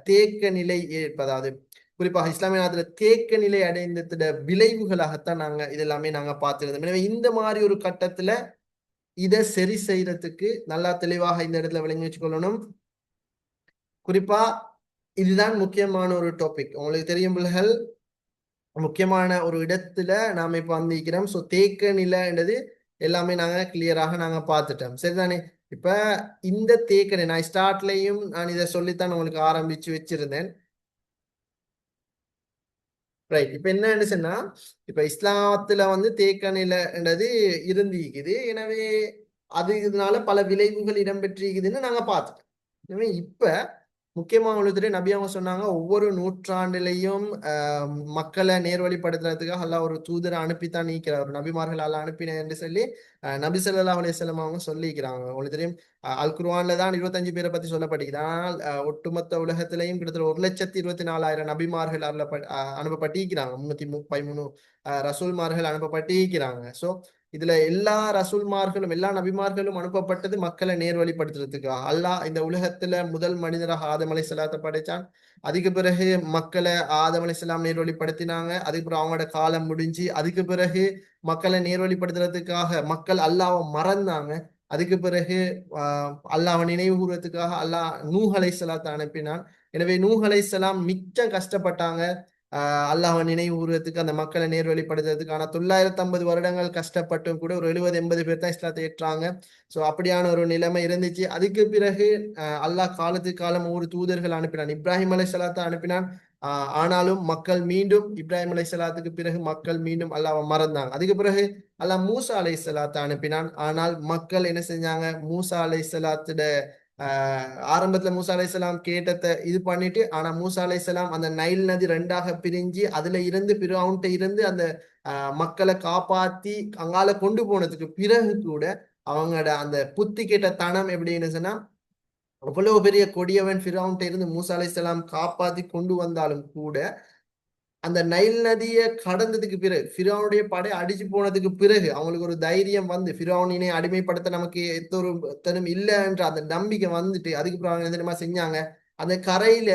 தேக்க நிலை ஏற்பதாவது, குறிப்பாக இஸ்லாமிய நாட்டுல தேக்க நிலை அடைந்ததோட விளைவுகளாகத்தான் இதெல்லாமே நாங்க பார்த்திருந்தோம். எனவே இந்த மாதிரி ஒரு கட்டத்துல இதை சரி செய்யறதுக்கு நல்லா தெளிவாக இந்த இடத்துல விளங்கி வச்சுக்கொள்ளணும். குறிப்பா இதுதான் முக்கியமான ஒரு டாபிக். உங்களுக்கு தெரியும் பிள்ளைகள், முக்கியமான ஒரு இடத்துல நாம இப்ப வந்திருக்கிறோம். ஸோ தேக்க நிலைன்றது எல்லாமே நாங்க கிளியராக நாங்க பார்த்துட்டோம். சரிதானே. இப்ப இந்த தேக்க நிலை நான் ஸ்டார்ட்லயும் நான் இதை சொல்லித்தான் உங்களுக்கு ஆரம்பிச்சு வச்சிருந்தேன். ரைட். இப்ப என்ன சொன்னா, இப்ப இஸ்லாத்துல வந்து தேக்க நிலைன்றது இருந்திருக்குது. எனவே இதனால பல விளைவுகள் இடம்பெற்றிருக்குதுன்னு நாங்க பார்த்துட்டோம். எனவே இப்ப முக்கியமா உங்களுக்கு நபி அவங்க சொன்னாங்க, ஒவ்வொரு நூற்றாண்டிலையும் மக்களை நேர்வழிப்படுத்துறதுக்காக அல்லாஹ் ஒரு தூதரை அனுப்பித்தான் நீக்கிறார். ஒரு நபிமார்கள் அல்ல அனுப்பினேன் என்று சொல்லி நபி ஸல்லல்லாஹு அலைஹி வஸல்லம் அவங்க சொல்லிக்கிறாங்க. உங்களுக்கு தெரியும், அல் குர்ஆன்ல தான் 25 பேரை பத்தி சொல்லப்பட்டிருக்குது. ஆனால் ஒட்டுமொத்த உலகத்திலையும் கிட்டத்தட்ட 1,24,000 நபிமார்கள் அனுப்பப்பட்டிருக்கிறாங்க. 313 ரசூல்மார்கள் அனுப்பப்பட்டிருக்கிறாங்க. ஸோ இதுல எல்லா ரசூல்மார்களும் எல்லா நபிமார்களும் அனுப்பப்பட்டது மக்களை நேர்வழிப்படுத்துறதுக்காக. அல்லாஹ் இந்த உலகத்துல முதல் மனிதராக ஆதம் அலைஹிஸ்ஸலாத்தை படைச்சான். அதுக்கு பிறகு மக்களை ஆதம் அலைஹிஸ்ஸலாம் நேர்வழிப்படுத்தினாங்க. அதுக்கு பிறகு அவங்களோட காலம் முடிஞ்சு அதுக்கு பிறகு மக்களை நேர்வழிப்படுத்துறதுக்காக மக்கள் அல்லாஹ்வை மறந்தாங்க. அதுக்கு பிறகு அல்லாஹ்வை நினைவு கூறுவதற்காக அல்லாஹ் நூஹ் அலைஹிஸ்ஸலாத்தை அனுப்பினான். எனவே நூஹ் அலைஹிஸ்ஸலாம் மிச்சம் கஷ்டப்பட்டாங்க அல்லாஹ்வை நினைவு கூறுவதற்கு, அந்த மக்களை நேர்வழிப்படுத்துறதுக்கு. ஆனா 950 வருடங்கள் கஷ்டப்பட்டும் கூட ஒரு 70-80 பேர் தான் இஸ்லாத்தை ஏற்றாங்க. ஸோ அப்படியான ஒரு நிலைமை இருந்துச்சு. அதுக்கு பிறகு அல்லாஹ் காலத்துக்கு காலம் ஒரு தூதர்கள் அனுப்பினான். இப்ராஹிம் அலைஹிஸ்ஸலாத்தை அனுப்பினான். ஆனாலும் மக்கள் மீண்டும் இப்ராஹிம் அலைஹிஸ்ஸலாத்துக்கு பிறகு மக்கள் மீண்டும் அல்லாஹ்வை மறந்தாங்க. அதுக்கு பிறகு அல்லாஹ் மூசா அலைஹிஸ்ஸலாத்தை அனுப்பினான். ஆனால் மக்கள் என்ன செஞ்சாங்க, மூசா அலைஹிஸ்ஸலாத்தோட ஆரம்பத்துல மூசா அலைஹிஸ்ஸலாம் கேட்டதை இது பண்ணிட்டு, ஆனா மூசா அலைஹிஸ்ஸலாம் அந்த நைல் நதி ரெண்டாக பிரிஞ்சு அதுல இருந்து பிறவுன்ட்ட இருந்து அந்த மக்களை காப்பாத்தி அங்கால கொண்டு போனதுக்கு பிறகு கூட அவங்களோட அந்த புத்தி கேட்ட தனம் எப்படின்னு சொன்னா, அவ்வளவு பெரிய கொடியவன் ஃபிரௌன்ட்ட இருந்து மூசா அலைஹிஸ்ஸலாம் காப்பாத்தி கொண்டு வந்தாலும் கூட அந்த நைல் நதியை கடந்ததுக்கு பிறகு ஃபிரௌனுடைய படை அடிச்சு போனதுக்கு பிறகு அவங்களுக்கு ஒரு தைரியம் வந்து ஃபிரௌனினை அடிமைப்படுத்த நமக்கு எந்த ஒரு தனும் இல்லைன்ற அந்த நம்பிக்கை வந்துட்டு, அதுக்கு பிறகு அவங்க என்ன தெரியுமா செஞ்சாங்க, அந்த கரையில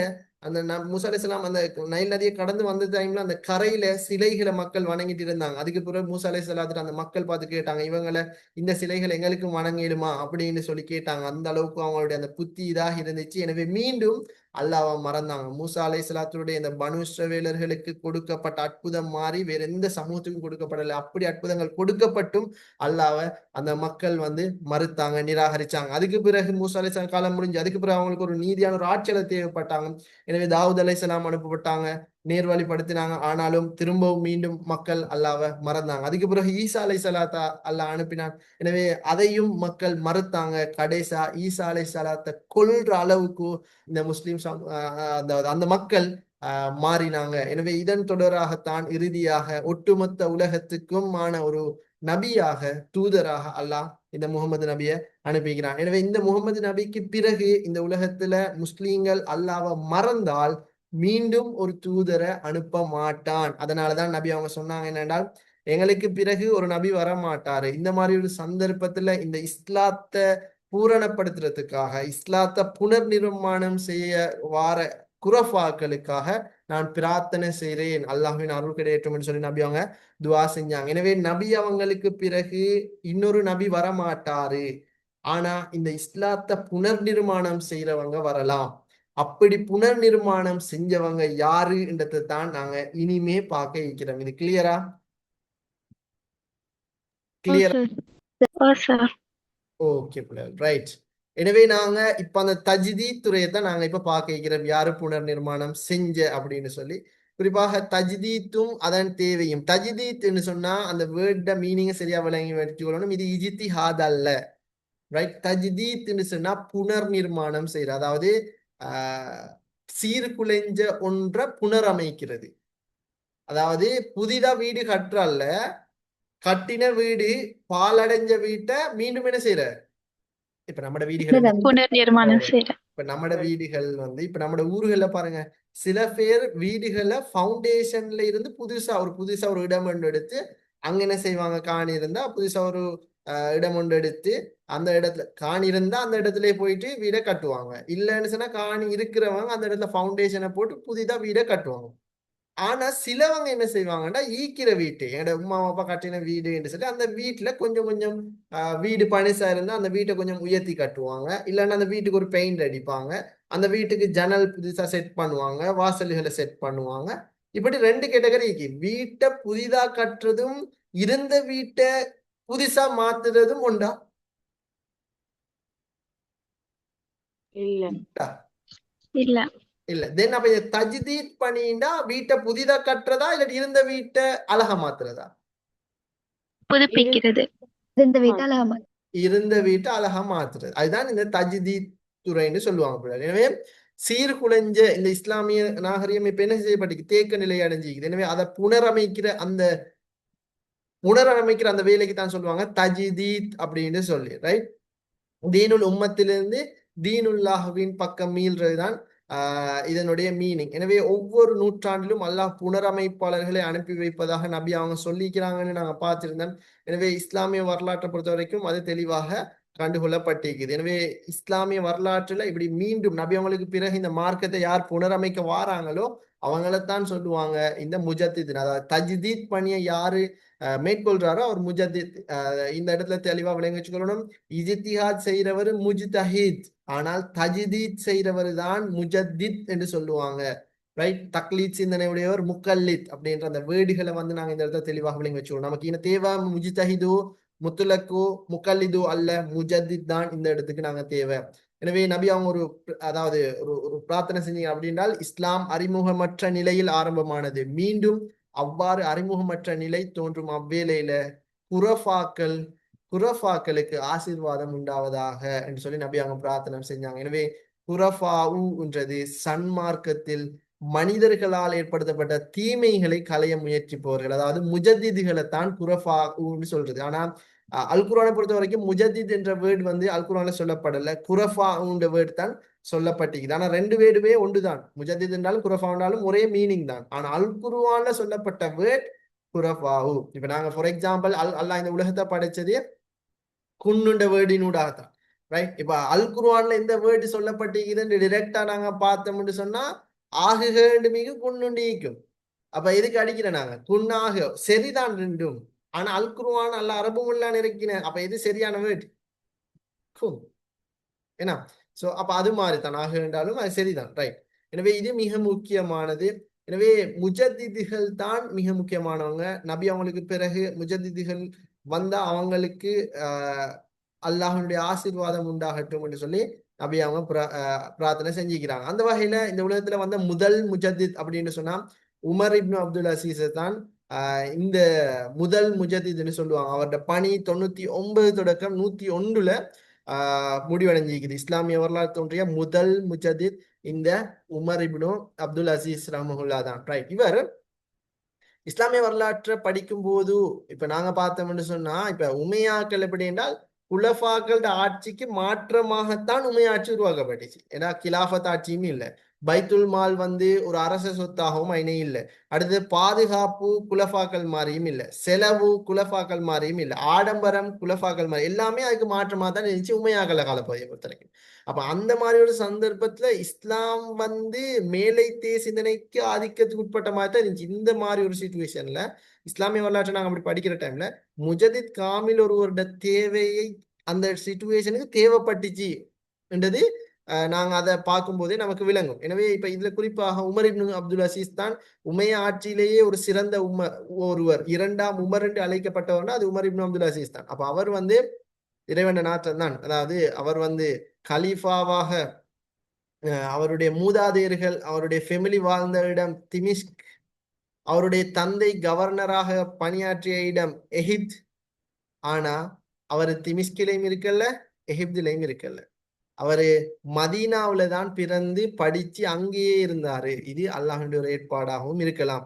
அந்த மூசா அலைஹிஸ்ஸலாம் அந்த நைல் நதியை கடந்து வந்த டைம்ல அந்த கரையில சிலைகளை மக்கள் வணங்கிட்டு இருந்தாங்க. அதுக்கு பிறகு மூசா அலைஹிஸ்ஸலாத்துட்டு அந்த மக்கள் பார்த்து கேட்டாங்க, இவங்களை இந்த சிலைகள் எங்களுக்கு வணங்கிடுமா அப்படின்னு சொல்லி கேட்டாங்க. அந்த அளவுக்கு அவங்களுடைய அந்த புத்தி இதாக இருந்துச்சு. எனவே மீண்டும் அல்லாஹ்வை மறந்தாங்க. மூசா அலைஹிஸ்ஸலாத்துடைய இந்த பனு இஸ்ரவேலர்களுக்கு கொடுக்கப்பட்ட அற்புதம் மாறி வேற எந்த சமூகத்துக்கும் கொடுக்கப்படலை. அப்படி அற்புதங்கள் கொடுக்கப்பட்டும் அல்லாஹ்வை அந்த மக்கள் வந்து மறுத்தாங்க, நிராகரிச்சாங்க. அதுக்கு பிறகு மூசா அலைஹிஸ்ஸலாம் காலம் முடிஞ்சு அதுக்கு பிறகு அவங்களுக்கு ஒரு நீதியான ஒரு ஆட்சியாளர் தேவைப்பட்டாங்க. எனவே தாவூத் அலைஹிஸ்ஸலாம் அனுப்பப்பட்டாங்க, நேர்வழிப்படுத்தினாங்க. ஆனாலும் திரும்பவும் மீண்டும் மக்கள் அல்லாஹ்வை மறந்தாங்க. அதுக்கு பிறகு ஈசா அலைஹிஸ்ஸலாத்தை அல்லாஹ் அனுப்பினான். எனவே அதையும் மக்கள் மறுத்தாங்க. கடைசா ஈசா அலைஹிஸ்ஸலாத்தை கொல்ற அளவுக்கு இந்த முஸ்லிம் அந்த மக்கள் மாறினாங்க. எனவே இதன் தொடராகத்தான் இறுதியாக ஒட்டுமொத்த உலகத்துக்குமான ஒரு நபியாக தூதராக அல்லாஹ் இந்த முகமது நபியை அனுப்புகிறான். எனவே இந்த முகமது நபிக்கு பிறகு இந்த உலகத்துல முஸ்லீம்கள் அல்லாஹ்வை மறந்தால் மீண்டும் ஒரு தூதரை அனுப்ப மாட்டான். அதனாலதான் நபி அவங்க சொன்னாங்க என்னென்றால், எங்களுக்கு பிறகு ஒரு நபி வர மாட்டாரு. இந்த மாதிரி ஒரு சந்தர்ப்பத்துல இந்த இஸ்லாத்தை பூரணப்படுத்துறதுக்காக, இஸ்லாத்தை புனர் நிர்மாணம் செய்ய வார குரஃபாக்களுக்காக நான் பிரார்த்தனை செய்கிறேன், அல்லாஹ்வின் அருள் கிடையட்டும் சொல்லி நபி அவங்க துவா செஞ்சாங்க. எனவே நபி அவங்களுக்கு பிறகு இன்னொரு நபி வரமாட்டாரு. ஆனா இந்த இஸ்லாத்தை புனர் நிர்மாணம் செய்யறவங்க வரலாம். அப்படி புனர் நிர்மாணம் செஞ்சவங்க யாருன்றதை தான் நாங்க இனிமே பார்க்க இருக்கிறோம். இது கிளியரா? கிளியரா? சார். Okay right. எனவே நாங்க இப்ப அந்த தஜ்தீத் துறையை தான் நாங்க இப்ப பார்க்க இருக்கிறோம், யாரு புனர் நிர்மாணம் செஞ்ச அப்படின்னு சொல்லி. குறிப்பாக தஜ்தீத்தும் அதன் தேவையும். தஜ்தீத்னு சொன்னா அந்த வேர்ட மீனிங்கை சரியா விளங்கி வச்சுக்கொள்ளணும். இது இஜ்திஹாத் அல்ல, ரைட்? தஜ்தீத்னு சொன்னா புனர் நிர்மாணம் செய்யற, அதாவது சீர்குலைஞ்ச ஒன்றை புனரமைக்கிறது. அதாவது புதிதா வீடு கட்டுறல்ல, கட்டின வீடு பாலடைஞ்ச வீட்டை மீண்டும் என்ன செய்யற. இப்ப நம்ம வீடுகள் புனர் நிர்மாணம் செய்யற. இப்ப நம்ம வீடுகள் வந்து இப்ப நம்ம ஊர்கள்ல பாருங்க, சில பேர் வீடுகளை ஃபவுண்டேஷன்ல இருந்து புதுசா ஒரு இடம் ஒன்று எடுத்து அங்க என்ன செய்வாங்க, காணி இருந்தா புதுசா ஒரு இடம் ஒன்று எடுத்து அந்த இடத்துல காணி இருந்தா அந்த இடத்துல போயிட்டு வீடை கட்டுவாங்க. இல்லைன்னு சொன்னா காணி இருக்கிறவங்க அந்த இடத்துல ஃபவுண்டேஷனை போட்டு புதிதா வீடை கட்டுவாங்க. ஆனா சிலவங்க என்ன செய்வாங்கன்னா, ஈக்கிற வீட்டு என்னோட உமா அப்பா கட்டின வீடுன்னு சொல்லி அந்த வீட்டுல கொஞ்சம் கொஞ்சம் வீடு பனிசா இருந்தா அந்த வீட்டை கொஞ்சம் உயர்த்தி கட்டுவாங்க. இல்லைன்னா அந்த வீட்டுக்கு ஒரு பெயிண்ட் அடிப்பாங்க, அந்த வீட்டுக்கு ஜன்னல் புதுசா செட் பண்ணுவாங்க, வாசல்களை செட் பண்ணுவாங்க. இப்படி 2 கேட்டகரி இருக்கு. வீட்டை புதிதா கட்டுறதும் இருந்த வீட்டை புதுசா மாத்துறதும் உண்டா? இல்ல. இல்ல. தென் அப்ப தஜ்தீத் பண்ணிண்டா வீட்டை புதிதா கட்டுறதா இல்ல இருந்த வீட்டை அழகா மாத்துறதா? புதுப்பிக்கிறது. இருந்த வீட்டை அழகா மாத்துறது. அதுதான் இந்த தஜ்தீத் துறைன்னு சொல்லுவாங்க. எனவே சீர்குலைஞ்ச இந்த இஸ்லாமிய நாகரிகம் இப்ப என்ன செய்யப்பட்டிருக்கு, தேக்க நிலை அடைஞ்சிக்குது. எனவே அதை புனரமைக்கிற அந்த வேலைக்கு தான் சொல்லுவாங்க தஜ்தீத் அப்படின்னு சொல்லி, ரைட்? தீனுல் உம்மத்திலிருந்து தீனுல்லாஹ்வின் பக்கம் மீள்றதுதான் இதனுடைய மீனிங். எனவே ஒவ்வொரு நூற்றாண்டிலும் அல்லாஹ் புனரமைப்பாளர்களை அனுப்பி வைப்பதாக நபி அவங்க சொல்லிக்கிறாங்கன்னு நாங்க பார்த்திருந்தோம். எனவே இஸ்லாமிய வரலாற்றை பொறுத்த வரைக்கும் அது தெளிவாக கண்டுகொள்ளப்பட்டிருக்குது. எனவே இஸ்லாமிய வரலாற்றுல இப்படி மீண்டும் நபி அவங்களுக்கு பிறகு இந்த மார்க்கத்தை யார் புனரமைக்க வாராங்களோ அவங்களைத்தான் சொல்லுவாங்க இந்த முஜத்தித். அதாவது தஜ்தீத் பணியை யாரு மேற்கொள்றாரோ அவர் முஜத்தித். இந்த இடத்துல தெளிவா விளங்கி வச்சுக்கணும். இஜ்திஹாத் செய்யறவர் முஜ்தஹித், ஆனால் தஜ்தீத் செய்யறவர் தான் முஜத்தித் என்று சொல்லுவாங்க. ரைட். தக்லீத் சிந்தனை உடையவர் முக்கல்லித் அப்படின்ற அந்த வேர்டுகளை வந்து நாங்க இந்த இடத்துல தெளிவாக விளங்கி வச்சுக்கணும். நமக்கு இந்த தேவை முஜ்தஹிது முத்துலக்கு முக்கல்லிது அல்ல, முஜத்தித் தான் இந்த இடத்துக்கு நாங்க தேவை. எனவே நபி அவங்க அதாவது ஒரு பிரார்த்தனை செஞ்சீங்க அப்படின்றால் இஸ்லாம் அறிமுகமற்ற நிலையில் ஆரம்பமானது. மீண்டும் அவ்வாறு அறிமுகமற்ற நிலை தோன்றும் அவ்வேளையில குரஃபாக்கள் குரஃபாக்களுக்கு ஆசீர்வாதம் உண்டாவதாக என்று சொல்லி நபி அவங்க பிரார்த்தனை செஞ்சாங்க. எனவே குரஃபாவுன்றது சன்மார்க்கத்தில் மனிதர்களால் ஏற்படுத்தப்பட்ட தீமைகளை களைய முயற்சிப்பவர்கள், அதாவது முஜத்திதுகளை தான் குரஃபாவுன்னு சொல்றது. ஆனா அல் குர்ஆனை பொறுத்த வரைக்கும் முஜத்தித் என்ற வேர்டு வந்து அல் குர்ஆன்ல சொல்லப்படல, குரஃபாவுன்ற வேர்டு தான் சொல்லப்பட்டிருக்குது. ஆனா ரெண்டு வேர்டுமே ஒன்றுதான். முஜத்தித் என்றாலும் குரஃபா என்றாலும் ஒரே மீனிங் தான். ஆனா அல் குர்ஆன்ல சொல்லப்பட்ட வேர்ட் குரஃபாவு. இப்ப நாங்க ஃபார் எக்ஸாம்பிள் அல்லாஹ் இந்த உலகத்தை படைச்சதே குன்னுண்ட வேர்டினூடாக தான். ரைட். இப்ப அல் குர்ஆன்ல இந்த வேர்டு சொல்லப்பட்டிருக்குதுன்னு டிரெக்டா நாங்க பார்த்தோம்னு சொன்னா ஆகுகண்டு மிகு குன்னுண்டிக்கும். அப்ப எதுக்கு அடிக்கிற நாங்க குன்னாக சரிதான் ரெண்டும். ஆனா அல் குர்ஆன் அல்ல அரபு முல்லான்னு இருக்கிறேன். அப்ப எது சரியான வேர்டு? குன். ஏன்னா சோ அப்ப அது மாதிரி தான் ஆக என்றாலும் அது சரிதான். ரைட். எனவே இது மிக முக்கியமானது. எனவே முஜத்திதுகள் தான் மிக முக்கியமானவங்க. நபி அவங்களுக்கு பிறகு முஜத்திதுகள் வந்தா அவங்களுக்கு அல்லாஹனுடைய ஆசீர்வாதம் உண்டாகட்டும் என்று சொல்லி நபி அவங்க பிரார்த்தனை செஞ்சுக்கிறாங்க. அந்த வகையில இந்த உலகத்துல வந்த முதல் முஜத்தித் அப்படின்னு சொன்னா உமர் இப்னு அப்துல் அசீஸ் தான் இந்த முதல் முஜத்தித்னு சொல்லுவாங்க. அவரோட பணி 99 தொடக்கம் 101ல முடிவடைஞ்சிருக்குது. இஸ்லாமிய வரலாறு தோன்றிய முதல் முஜத்தித் இந்த உமர் இப்னு அப்துல் அசீஸ் ரஹ்மஹுல்லா தான். ரைட். இவர் இஸ்லாமிய வரலாற்றை படிக்கும் போது இப்ப நாங்க பார்த்தோம்னு சொன்னா இப்ப உமையாக்கள் எப்படி என்றால் குலஃபாக்கள் ஆட்சிக்கு மாற்றமாகத்தான் உமையாட்சி உருவாக்கப்பட்டுச்சு. ஏன்னா கிலாஃபத் ஆட்சியும் இல்லை, பைத்துல் மால் வந்து ஒரு அரச சொத்தாகவும் ஐனே இல்லை. அடுத்து பாதுகாப்பு குலஃபாக்கள் மாதிரியும் இல்லை, செலவு குலஃபாக்கள் மாதிரியும் இல்லை, ஆடம்பரம் குலஃபாக்கள் மாதிரி எல்லாமே அதுக்கு மாற்றமாக தான் இருந்துச்சு உமையாக்கள காலப்பகுதியை பொறுத்த வரைக்கும். அப்ப அந்த மாதிரி ஒரு சந்தர்ப்பத்துல இஸ்லாம் வந்து மேலைத்தே சிந்தனைக்கு ஆதிக்கத்துக்கு உட்பட்ட மாதிரி தான் இருந்துச்சு. இந்த மாதிரி ஒரு சிச்சுவேஷன்ல இஸ்லாமிய வரலாற்றை நாங்க அப்படி படிக்கிற டைம்ல முஜதித் காமில் ஒருவரோட தேவையை அந்த சிச்சுவேஷனுக்கு தேவைப்பட்டுச்சு என்றது நாங்க அதை பார்க்கும் போதே நமக்கு விளங்கும். எனவே இப்ப இதுல குறிப்பாக உமர் இப்னு அப்துல் அசீஸ் தான் உமைய ஆட்சியிலேயே ஒரு சிறந்த ஒருவர், இரண்டாம் உமர் என்று அழைக்கப்பட்டவர்னா அது உமர் இப்னு அப்துல் அசீஸ் தான். அப்ப அவர் வந்து இறைவன் நாட்டம் தான். அதாவது அவர் வந்து கலீஃபாவாக அவருடைய மூதாதையர்கள் அவருடைய ஃபெமிலி வாழ்ந்த இடம் திமிஷ்க், அவருடைய தந்தை கவர்னராக பணியாற்றிய இடம் எகிப்த். ஆனா அவர் திமிஷ்கிலையும் இருக்கல்ல, எகிப்திலையும் இருக்கல்ல. அவரு மதீனாவில தான் பிறந்து படிச்சு அங்கேயே இருந்தாரு. இது அல்லாஹுடைய ஒரு ஏற்பாடாகவும் இருக்கலாம்.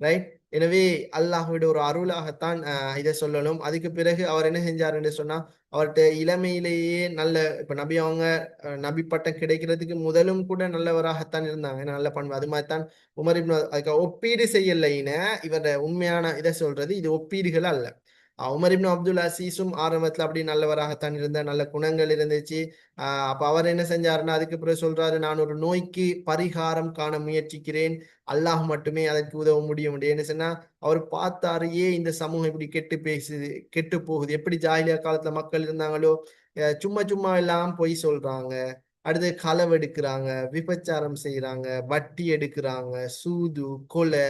ரைட். எனவே அல்லாஹுடைய ஒரு அருளாகத்தான் இதை சொல்லணும். அதுக்கு பிறகு அவர் என்ன செஞ்சார் என்று சொன்னா அவர்கிட்ட இளமையிலேயே நல்ல இப்ப நபி அவங்க நபி பட்டம் கிடைக்கிறதுக்கு முதலும் கூட நல்லவராகத்தான் இருந்தாங்க, நல்ல பண்பு. அது மாதிரி தான் உமர் இப்னு அதுக்கு ஒப்பீடு செய்யலைன்னு இவர உண்மையான இதை சொல்றது, இது ஒப்பீடுகள் அல்ல. உமர் இப்னு அப்துல் அசீஸும் ஆரம்பத்துல அப்படி நல்லவராகத்தான் இருந்தார், நல்ல குணங்கள் இருந்துச்சு. அப்ப அவர் என்ன செஞ்சாருன்னா அதுக்கு பிறகு சொல்றாரு, நான் ஒரு நோய்க்கு பரிகாரம் காண முயற்சிக்கிறேன், அல்லாஹ் மட்டுமே அதற்கு உதவ முடியும். என்ன சொன்னா அவர் பார்த்தாரு, இந்த சமூகம் இப்படி கெட்டு போகுது. எப்படி ஜாஹிலியா காலத்துல மக்கள் இருந்தாங்களோ சும்மா சும்மா எல்லாம் பொய் சொல்றாங்க, அடுத்து களவெடுக்கிறாங்க, விபச்சாரம் செய்யறாங்க, வட்டி எடுக்கிறாங்க, சூது கொலை,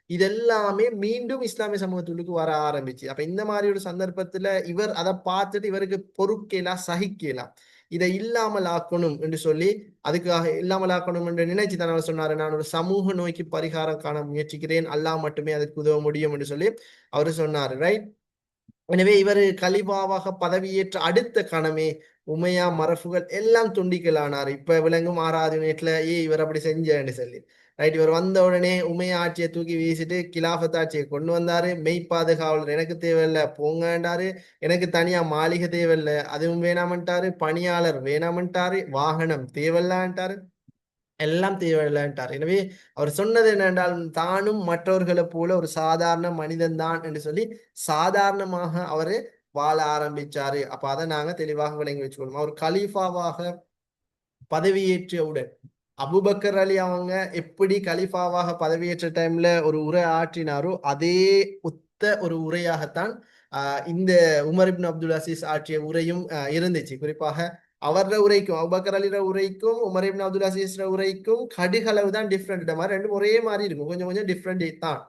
இதெல்லாமே மீண்டும் இஸ்லாமிய சமூகத்துக்கு வர ஆரம்பிச்சு. அப்ப இந்த மாதிரி ஒரு சந்தர்ப்பத்துல இவர் அதை பார்த்துட்டு இவருக்கு பொறுக்கலாம் சகிக்கலாம், இதை இல்லாமல் ஆக்கணும் என்று சொல்லி அதுக்காக இல்லாமல் ஆக்கணும் என்று நினைச்சு தான் அவர் சொன்னாரு, நான் ஒரு சமூக நோய்க்கு பரிகாரம் காண முயற்சிக்கிறேன், அல்லாஹ் மட்டுமே அதுக்கு உதவ முடியும் என்று சொல்லி அவரு சொன்னாரு. ரைட். எனவே இவர் கலிபாவாக பதவியேற்ற அடுத்த கணமே உமையா மரபுகள் எல்லாம் துண்டிக்கலானார். இப்ப விளங்கும் 6வது யூனிட்ல இவர் அப்படி செஞ்சேன்னு சொல்லி. ரைட். இவர் வந்த உடனே உமையா ஆட்சியை தூக்கி வீசிட்டு கிலாஃபத் ஆட்சியை கொண்டு வந்தாரு. மெய் பாதுகாவலர் எனக்கு தேவையில்லை போங்கன்றாரு, எனக்கு தனியா மாளிகை தேவையில்லை அதுவும் வேணாமன்ட்டாரு, பணியாளர் வேணாமன்ட்டாரு, வாகனம் தேவையில்லான்ட்டாரு. எல்லாம் தேவையில்லைன்ட்டார். எனவே அவர் சொன்னது என்னென்றால் தானும் மற்றவர்களை போல ஒரு சாதாரண மனிதன் தான் என்று சொல்லி சாதாரணமாக அவரு வாழ ஆரம்பிச்சாரு. அப்ப அதை நாங்க தெளிவாக விளங்கி வச்சுக்கணும். அவர் கலீஃபாவாக பதவியேற்றவுடன் அபுபக்கர் அலி அவங்க எப்படி கலீஃபாவாக பதவியேற்ற டைம்ல ஒரு உரை ஆற்றினாரோ அதே ஒத்த ஒரு உரையாகத்தான் இந்த உமர் இப்னு அப்துல் அசீஸ் ஆற்றிய உரையும் இருந்துச்சு. குறிப்பாக அவர உரைக்கும் அபுபக்கர் அலிற உரைக்கும் உமர் இப்னு அப்துல் அசீஸ் உரைக்கும் கடுகளவு தான் டிஃப்ரெண்ட். மாதிரி ரெண்டும் ஒரே மாதிரி இருக்கும், கொஞ்சம் கொஞ்சம் டிஃப்ரெண்ட் தான்.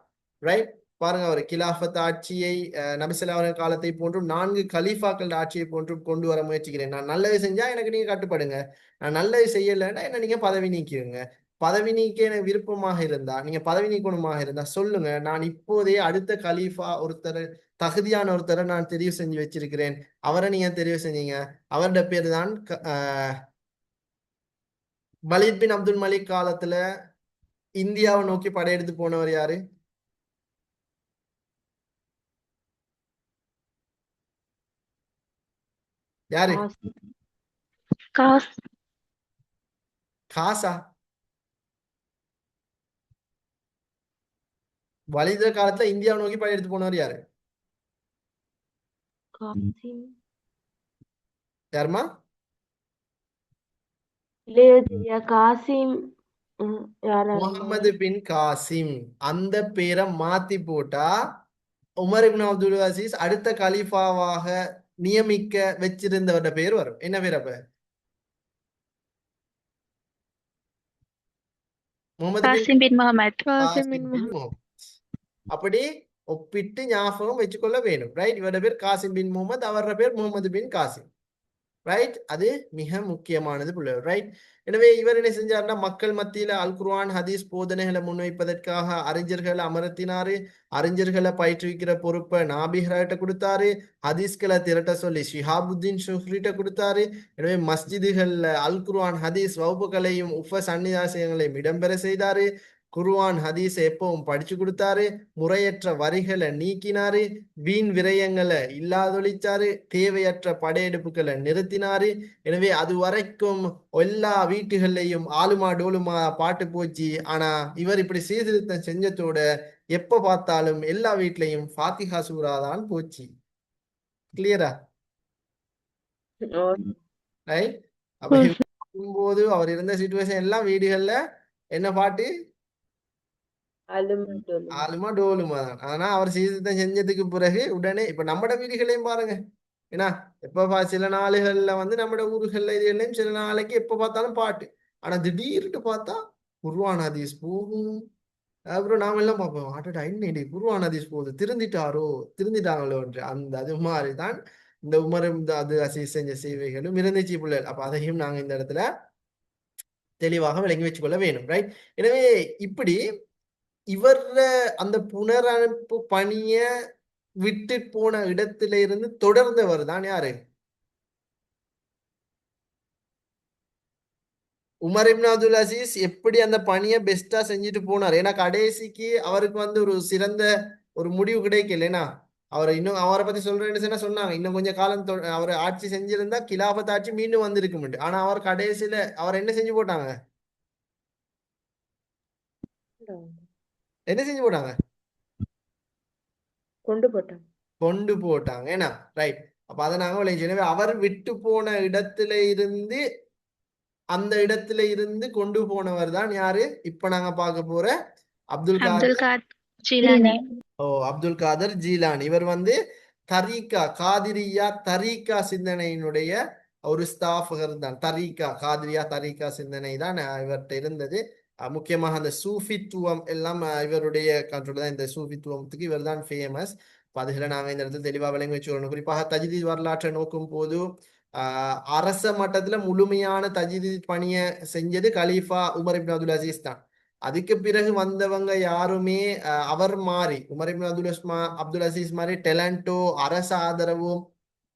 ரைட், பாருங்க, அவர் கிலாஃபத் ஆட்சியை நபிசல்லா அவர்கள் காலத்தை போன்றும் 4 கலீஃபாக்கள் ஆட்சியை போன்றும் கொண்டு வர முயற்சிக்கிறேன். நான் நல்லது செஞ்சா எனக்கு நீங்க கட்டுப்படுங்க, நான் நல்லது செய்யலைன்னா என்ன நீங்க பதவி நீக்கிடுங்க. பதவி நீக்க எனக்கு விருப்பமாக இருந்தா, நீங்க பதவி நீக்கணுமாக இருந்தா சொல்லுங்க, நான் இப்போதே அடுத்த கலீஃபா ஒருத்தர் தகுதியான ஒருத்தரை நான் தெரிவு செஞ்சு வச்சிருக்கிறேன், அவரை நீங்க தெரிவு செஞ்சீங்க. அவரோட பேர் தான் வலீத் பின் அப்துல் மலிக் காலத்துல இந்தியாவை நோக்கி படையெடுத்து போனவர் யாரு? யாரு? காஸ் காசா? வலித காலத்துல இந்தியாவை நோக்கி படையெடுத்து போனவர் யாரு? காசிம் யாருமா? இல்லையோ தெரியா காசிம் முகமது பின் காசிம். அந்த பேரை மாத்தி போட்டா உமர் இப்னு அப்துல் அசீஸ் அடுத்த கலீஃபாவாக நியமிக்க வச்சிருந்தவரோட பேர் வரும். என்ன பேர் அப்ப? முகமது பின் காசிம் பின் முகமது. காசிம் பின் முகமது. அப்படி ஒப்பிட்டு ஞாபகம் வச்சுக்கொள்ள வேணும். ரைட், இவரோட பேர் காசிம் பின் முகமது, அவரோட பேர் முகமது பின் காசிம். ரைட், அது மிக முக்கியமானது பிள்ளைகள். ரைட், எனவே இவர் என்ன செஞ்சாருன்னா மக்கள் மத்தியில அல் குர்ஆன் ஹதீஸ் போதனைகளை முன்வைப்பதற்காக அறிஞர்களை அமர்த்தினாரு. அறிஞர்களை பயிற்றுவிக்கிற பொறுப்பை நாபிஹ்ராட்ட கொடுத்தாரு. ஹதீஸ்களை திரட்ட சொல்லி ஷிஹாபுத்தீன் ஷுஹ்ரிட்ட கொடுத்தாரு. எனவே மஸ்ஜிதுகள்ல அல் குர்ஆன் ஹதீஸ் வகுப்புகளையும் சன்னிதாசங்களையும் இடம்பெற செய்தாரு. குர்ஆன் ஹதீஸை எப்பவும் படிச்சு கொடுத்தாரு. முறையற்ற வரிகளை நீக்கினாரு. வீண் விரயங்களை இல்லாதொழிச்சாரு. தேவையற்ற படையெடுப்புகளை நிறுத்தினாரு. எனவே அது வரைக்கும் எல்லா வீட்டுகள்லையும் ஆளுமா டோலுமா பாட்டு போச்சு. ஆனா இவர் இப்படி சீர்திருத்தம் செஞ்சதோட எப்ப பார்த்தாலும் எல்லா வீட்லயும் ஃபாத்திஹா சூரா தான் போச்சு. கிளியரா? ரைட், அப்ப போது அவர் இருந்த சிச்சுவேஷன் எல்லாம் வீடுகள்ல என்ன பாட்டு? ஆளுமா டோலுமா தான். ஆனா அவர் சீர்திருத்தம் செஞ்சதுக்கு பிறகு உடனே இப்ப நம்மட வீடுகளையும் பாருங்க, ஏன்னா எப்ப சில நாளுகள்ல வந்து நம்ம ஊர்கள்ல இதுகளையும் சில நாளைக்கு எப்ப பார்த்தாலும் பாட்டு. ஆனா திடீர்னு பார்த்தா குர்ஆன் ஹதீஸ் போகும். அப்புறம் நாம எல்லாம் பார்ப்போம், ஆட்டோட இன்னைக்கு குர்ஆன் ஹதீஸ் போகுது, திருந்திட்டாங்களோ என்று. அந்த அது மாதிரிதான் இந்த உமரும் அது அசீஸ் செஞ்ச சேவைகளும் இருந்துச்சு பிள்ளைகள். அப்ப அதையும் நாங்க இந்த இடத்துல தெளிவாக விளங்கி வச்சுக்கொள்ள வேணும். ரைட், எனவே இப்படி இவர அந்த புனரமைப்பு பணிய விட்டு போன இடத்துல இருந்து தொடர்ந்தவர் தான் யாரு? உமர் இப்னு அப்துல் அசீஸ் எப்படி அந்த பணியை பெஸ்டா செஞ்சுட்டு போனார். ஏன்னா கடைசிக்கு அவருக்கு வந்து ஒரு சிறந்த ஒரு முடிவு கிடைக்கலனா, அவர் இன்னும் அவரை பத்தி சொல்றேன்னு சொன்னாங்க, இன்னும் கொஞ்சம் காலம் அவர் ஆட்சி செஞ்சிருந்தா கிலாபத் ஆட்சி மீண்டும் வந்திருக்கும். ஆனா அவர் கடைசியில அவர் என்ன செஞ்சு போட்டாங்க? என்ன செஞ்சு போட்டாங்க? கொண்டு போட்டாங்க. ஏன்னா ரைட், அப்ப அதை நாங்க விளைஞ்சு. எனவே அவர் விட்டு போன இடத்துல இருந்து அந்த இடத்துல இருந்து கொண்டு போனவர் தான் யாரு? இப்ப நாங்க பார்க்க போற அப்துல் காதர் ஜீலானி. அப்துல் காதர் ஜீலானி. இவர் வந்து தரீகா காதிரியா தரீகா சிந்தனையினுடைய ஒரு ஸ்தாபகர் தான். தரீகா காதிரியா தரீகா சிந்தனை தான் இவர்கிட்ட இருந்தது. முக்கியமாக அந்த சூஃபித்துவம் எல்லாம் இவருடைய கண்ட்ரோல் தான். இந்த சூஃபித்துவத்துக்கு இவர் தான் ஃபேமஸ். அதுகளை நாங்க இந்த இடத்துல தெளிவாக விளங்கி வச்சுக்கணும். குறிப்பாக தஜ்தீத் வரலாற்றை நோக்கும் போது அரச மட்டத்துல முழுமையான தஜ்தீத் பணியை செஞ்சது கலீஃபா உமர் இப்னு அப்துல் அசீஸ் தான். அதுக்கு பிறகு வந்தவங்க யாருமே அவர் மாறி உமர் இப்னு அப்துல் அசீஸ் மாதிரி டேலண்டோ அரச ஆதரவோ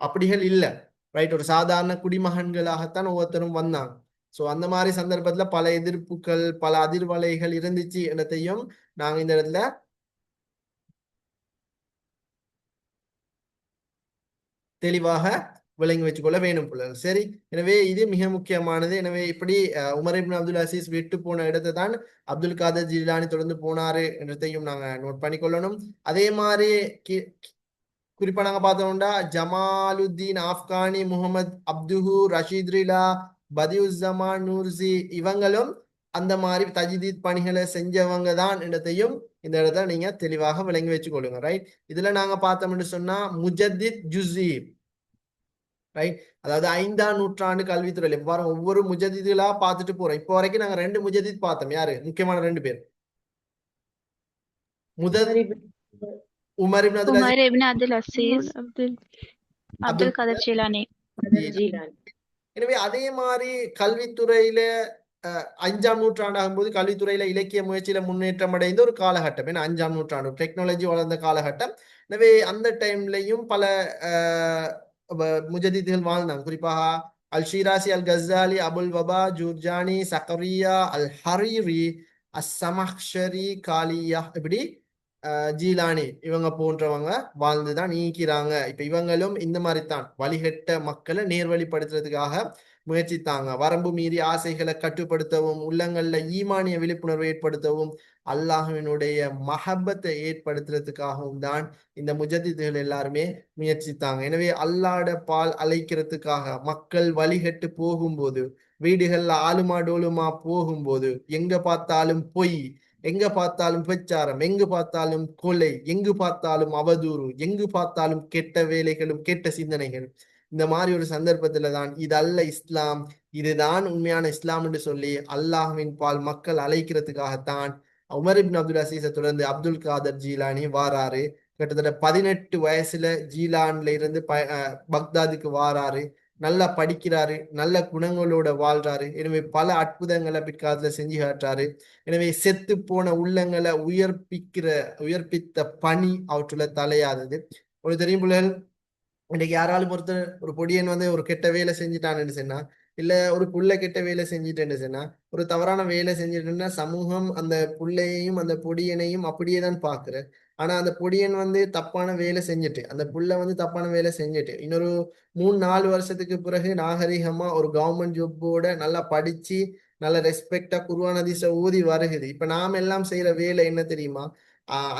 அப்படிகள் இல்லை. ரைட், ஒரு சாதாரண குடிமகன்களாகத்தான் ஒவ்வொருத்தரும் வந்தாங்க. ஸோ அந்த மாதிரி சந்தர்ப்பத்துல பல எதிர்ப்புகள் பல அதிர்வலைகள் இருந்துச்சு இடத்தையும் நாங்க இந்த இடத்துல தெளிவாக விளங்கி வச்சுக்கொள்ள வேணும் பிள்ளைகள். சரி, எனவே இது மிக முக்கியமானது. எனவே இப்படி உமர் இப்னு அப்துல் அசீஸ் விட்டு போன இடத்தை தான் அப்துல் காதர் ஜிலானி தொடர்ந்து போனாரு என்றதையும் நாங்க நோட் பண்ணிக்கொள்ளணும். அதே மாதிரி குறிப்பா நாங்க பார்த்தோம்னா ஜமாலுத்தீன் ஆப்கானி, முகமது அப்துஹு, ரஷீத் ரிலா, பதியுஸ்ஸமான் நூர்சி இவங்களும் அந்த மாதிரி தஜ்தீத் பணிகளை செஞ்சவங்க தான் என்றதையும் இந்த இடத்துல நீங்க தெளிவாக விளங்கி வச்சுக்கொள்ளுங்க. ரைட், இதுல நாங்க பார்த்தோம்னு சொன்னா முஜத்தித் ஜுஸி, ரைட், அதாவது 5ஆம் நூற்றாண்டு கல்வித்துறையில பாருங்க ஒவ்வொரு முஜத்திதுகளா பார்த்துட்டு போறோம். இப்போ வரைக்கும் நாங்க 2 முஜத்தித் பார்த்தோம். யாரு முக்கியமான 2 பேர்? முதல் Umar ibn Abdul Azeez, Umar ibn Abdul Azeez, Abdul Abdul Kader Jilani. Jilani. எனவே அதே மாதிரி கல்வித்துறையில 5ஆம் நூற்றாண்டு ஆகும்போது கல்வித்துறையில இலக்கிய முயற்சியில முன்னேற்றம் அடைந்த ஒரு காலகட்டம். ஏன்னா 5ஆம் நூற்றாண்டு டெக்னாலஜி வளர்ந்த காலகட்டம். எனவே அந்த டைம்லையும் பல முஜதிதுகள் வாழ்ந்தாங்க. குறிப்பாக அல் ஷீராசி, அல் கஸ்ஸாலி, அபுல் வபா, ஜூர்ஜானி, சக்கரியா, அல் ஹரீரி, அஸ்ஸமஹ்ஷரி, காலியா, இப்படி ஜீலானி இவங்க போன்றவங்க வாழ்ந்துதான் நீக்கிறாங்க. இப்ப இவங்களும் இந்த மாதிரி தான் வழிகட்ட மக்களை நேர்வழிப்படுத்துறதுக்காக முயற்சித்தாங்க. வரம்பு மீறி ஆசைகளை கட்டுப்படுத்தவும், உள்ளங்கள்ல ஈமானிய விழிப்புணர்வை ஏற்படுத்தவும், அல்லாஹ்வினுடைய மஹப்பத்தை ஏற்படுத்துறதுக்காகவும் தான் இந்த முஜத்திதுகள் எல்லாருமே முயற்சித்தாங்க. எனவே அல்லாஹ்ட பால் அழைக்கிறதுக்காக மக்கள் வழிகட்டு போகும்போது, வீடுகள்ல ஆலுமா டோலுமா போகும்போது, எங்க பார்த்தாலும் பொய், எங்க பார்த்தாலும் பிரச்சாரம், எங்கு பார்த்தாலும் கொலை, எங்கு பார்த்தாலும் அவதூறு, எங்கு பார்த்தாலும் கெட்ட வேலைகளும் கெட்ட சிந்தனைகள், இந்த மாதிரி ஒரு சந்தர்ப்பத்துல தான் இது அல்ல இஸ்லாம், இதுதான் உண்மையான இஸ்லாம் என்று சொல்லி அல்லாஹ்வின் பால் மக்கள் அழைக்கிறதுக்காகத்தான் உமர் இப்னு அப்துல் அசீஸை தொடர்ந்து அப்துல் காதர் ஜீலானி வாராரு. கிட்டத்தட்ட 18 வயசுல ஜீலான்ல இருந்து பக்தாதுக்கு வாராரு. நல்லா படிக்கிறாரு, நல்ல குணங்களோட வாழ்றாரு. எனவே பல அற்புதங்களை பிற்காலத்துல செஞ்சு காட்டுறாரு. எனவே செத்து போன உள்ளங்களை உயிர்ப்பித்த பணி அவற்றுல தலையாதது. ஒரு தெரியும் பிள்ளைகள், இன்னைக்கு யாராலும் ஒருத்தர் ஒரு பொடியன் வந்து ஒரு கெட்ட வேலை செஞ்சுட்டான்னு சொன்னா, இல்ல ஒரு புள்ள கெட்ட வேலை செஞ்சுட்டேன்னு சொன்னா, ஒரு தவறான வேலை செஞ்சுட்டுன்னா சமூகம் அந்த புள்ளையையும் அந்த பொடியனையும் அப்படியே தான் பாக்குற. ஆனா அந்த பொடியன் வந்து தப்பான வேலை செஞ்சுட்டு, அந்த புள்ள வந்து தப்பான வேலை செஞ்சுட்டு இன்னொரு 3-4 வருஷத்துக்கு பிறகு நாகரிகமா ஒரு கவர்மெண்ட் ஜாப்போட நல்லா படிச்சு நல்ல ரெஸ்பெக்டா குர்ஆன் ஹதீஸை ஓதி வருகுது. இப்ப நாம எல்லாம் செய்யற வேலை என்ன தெரியுமா?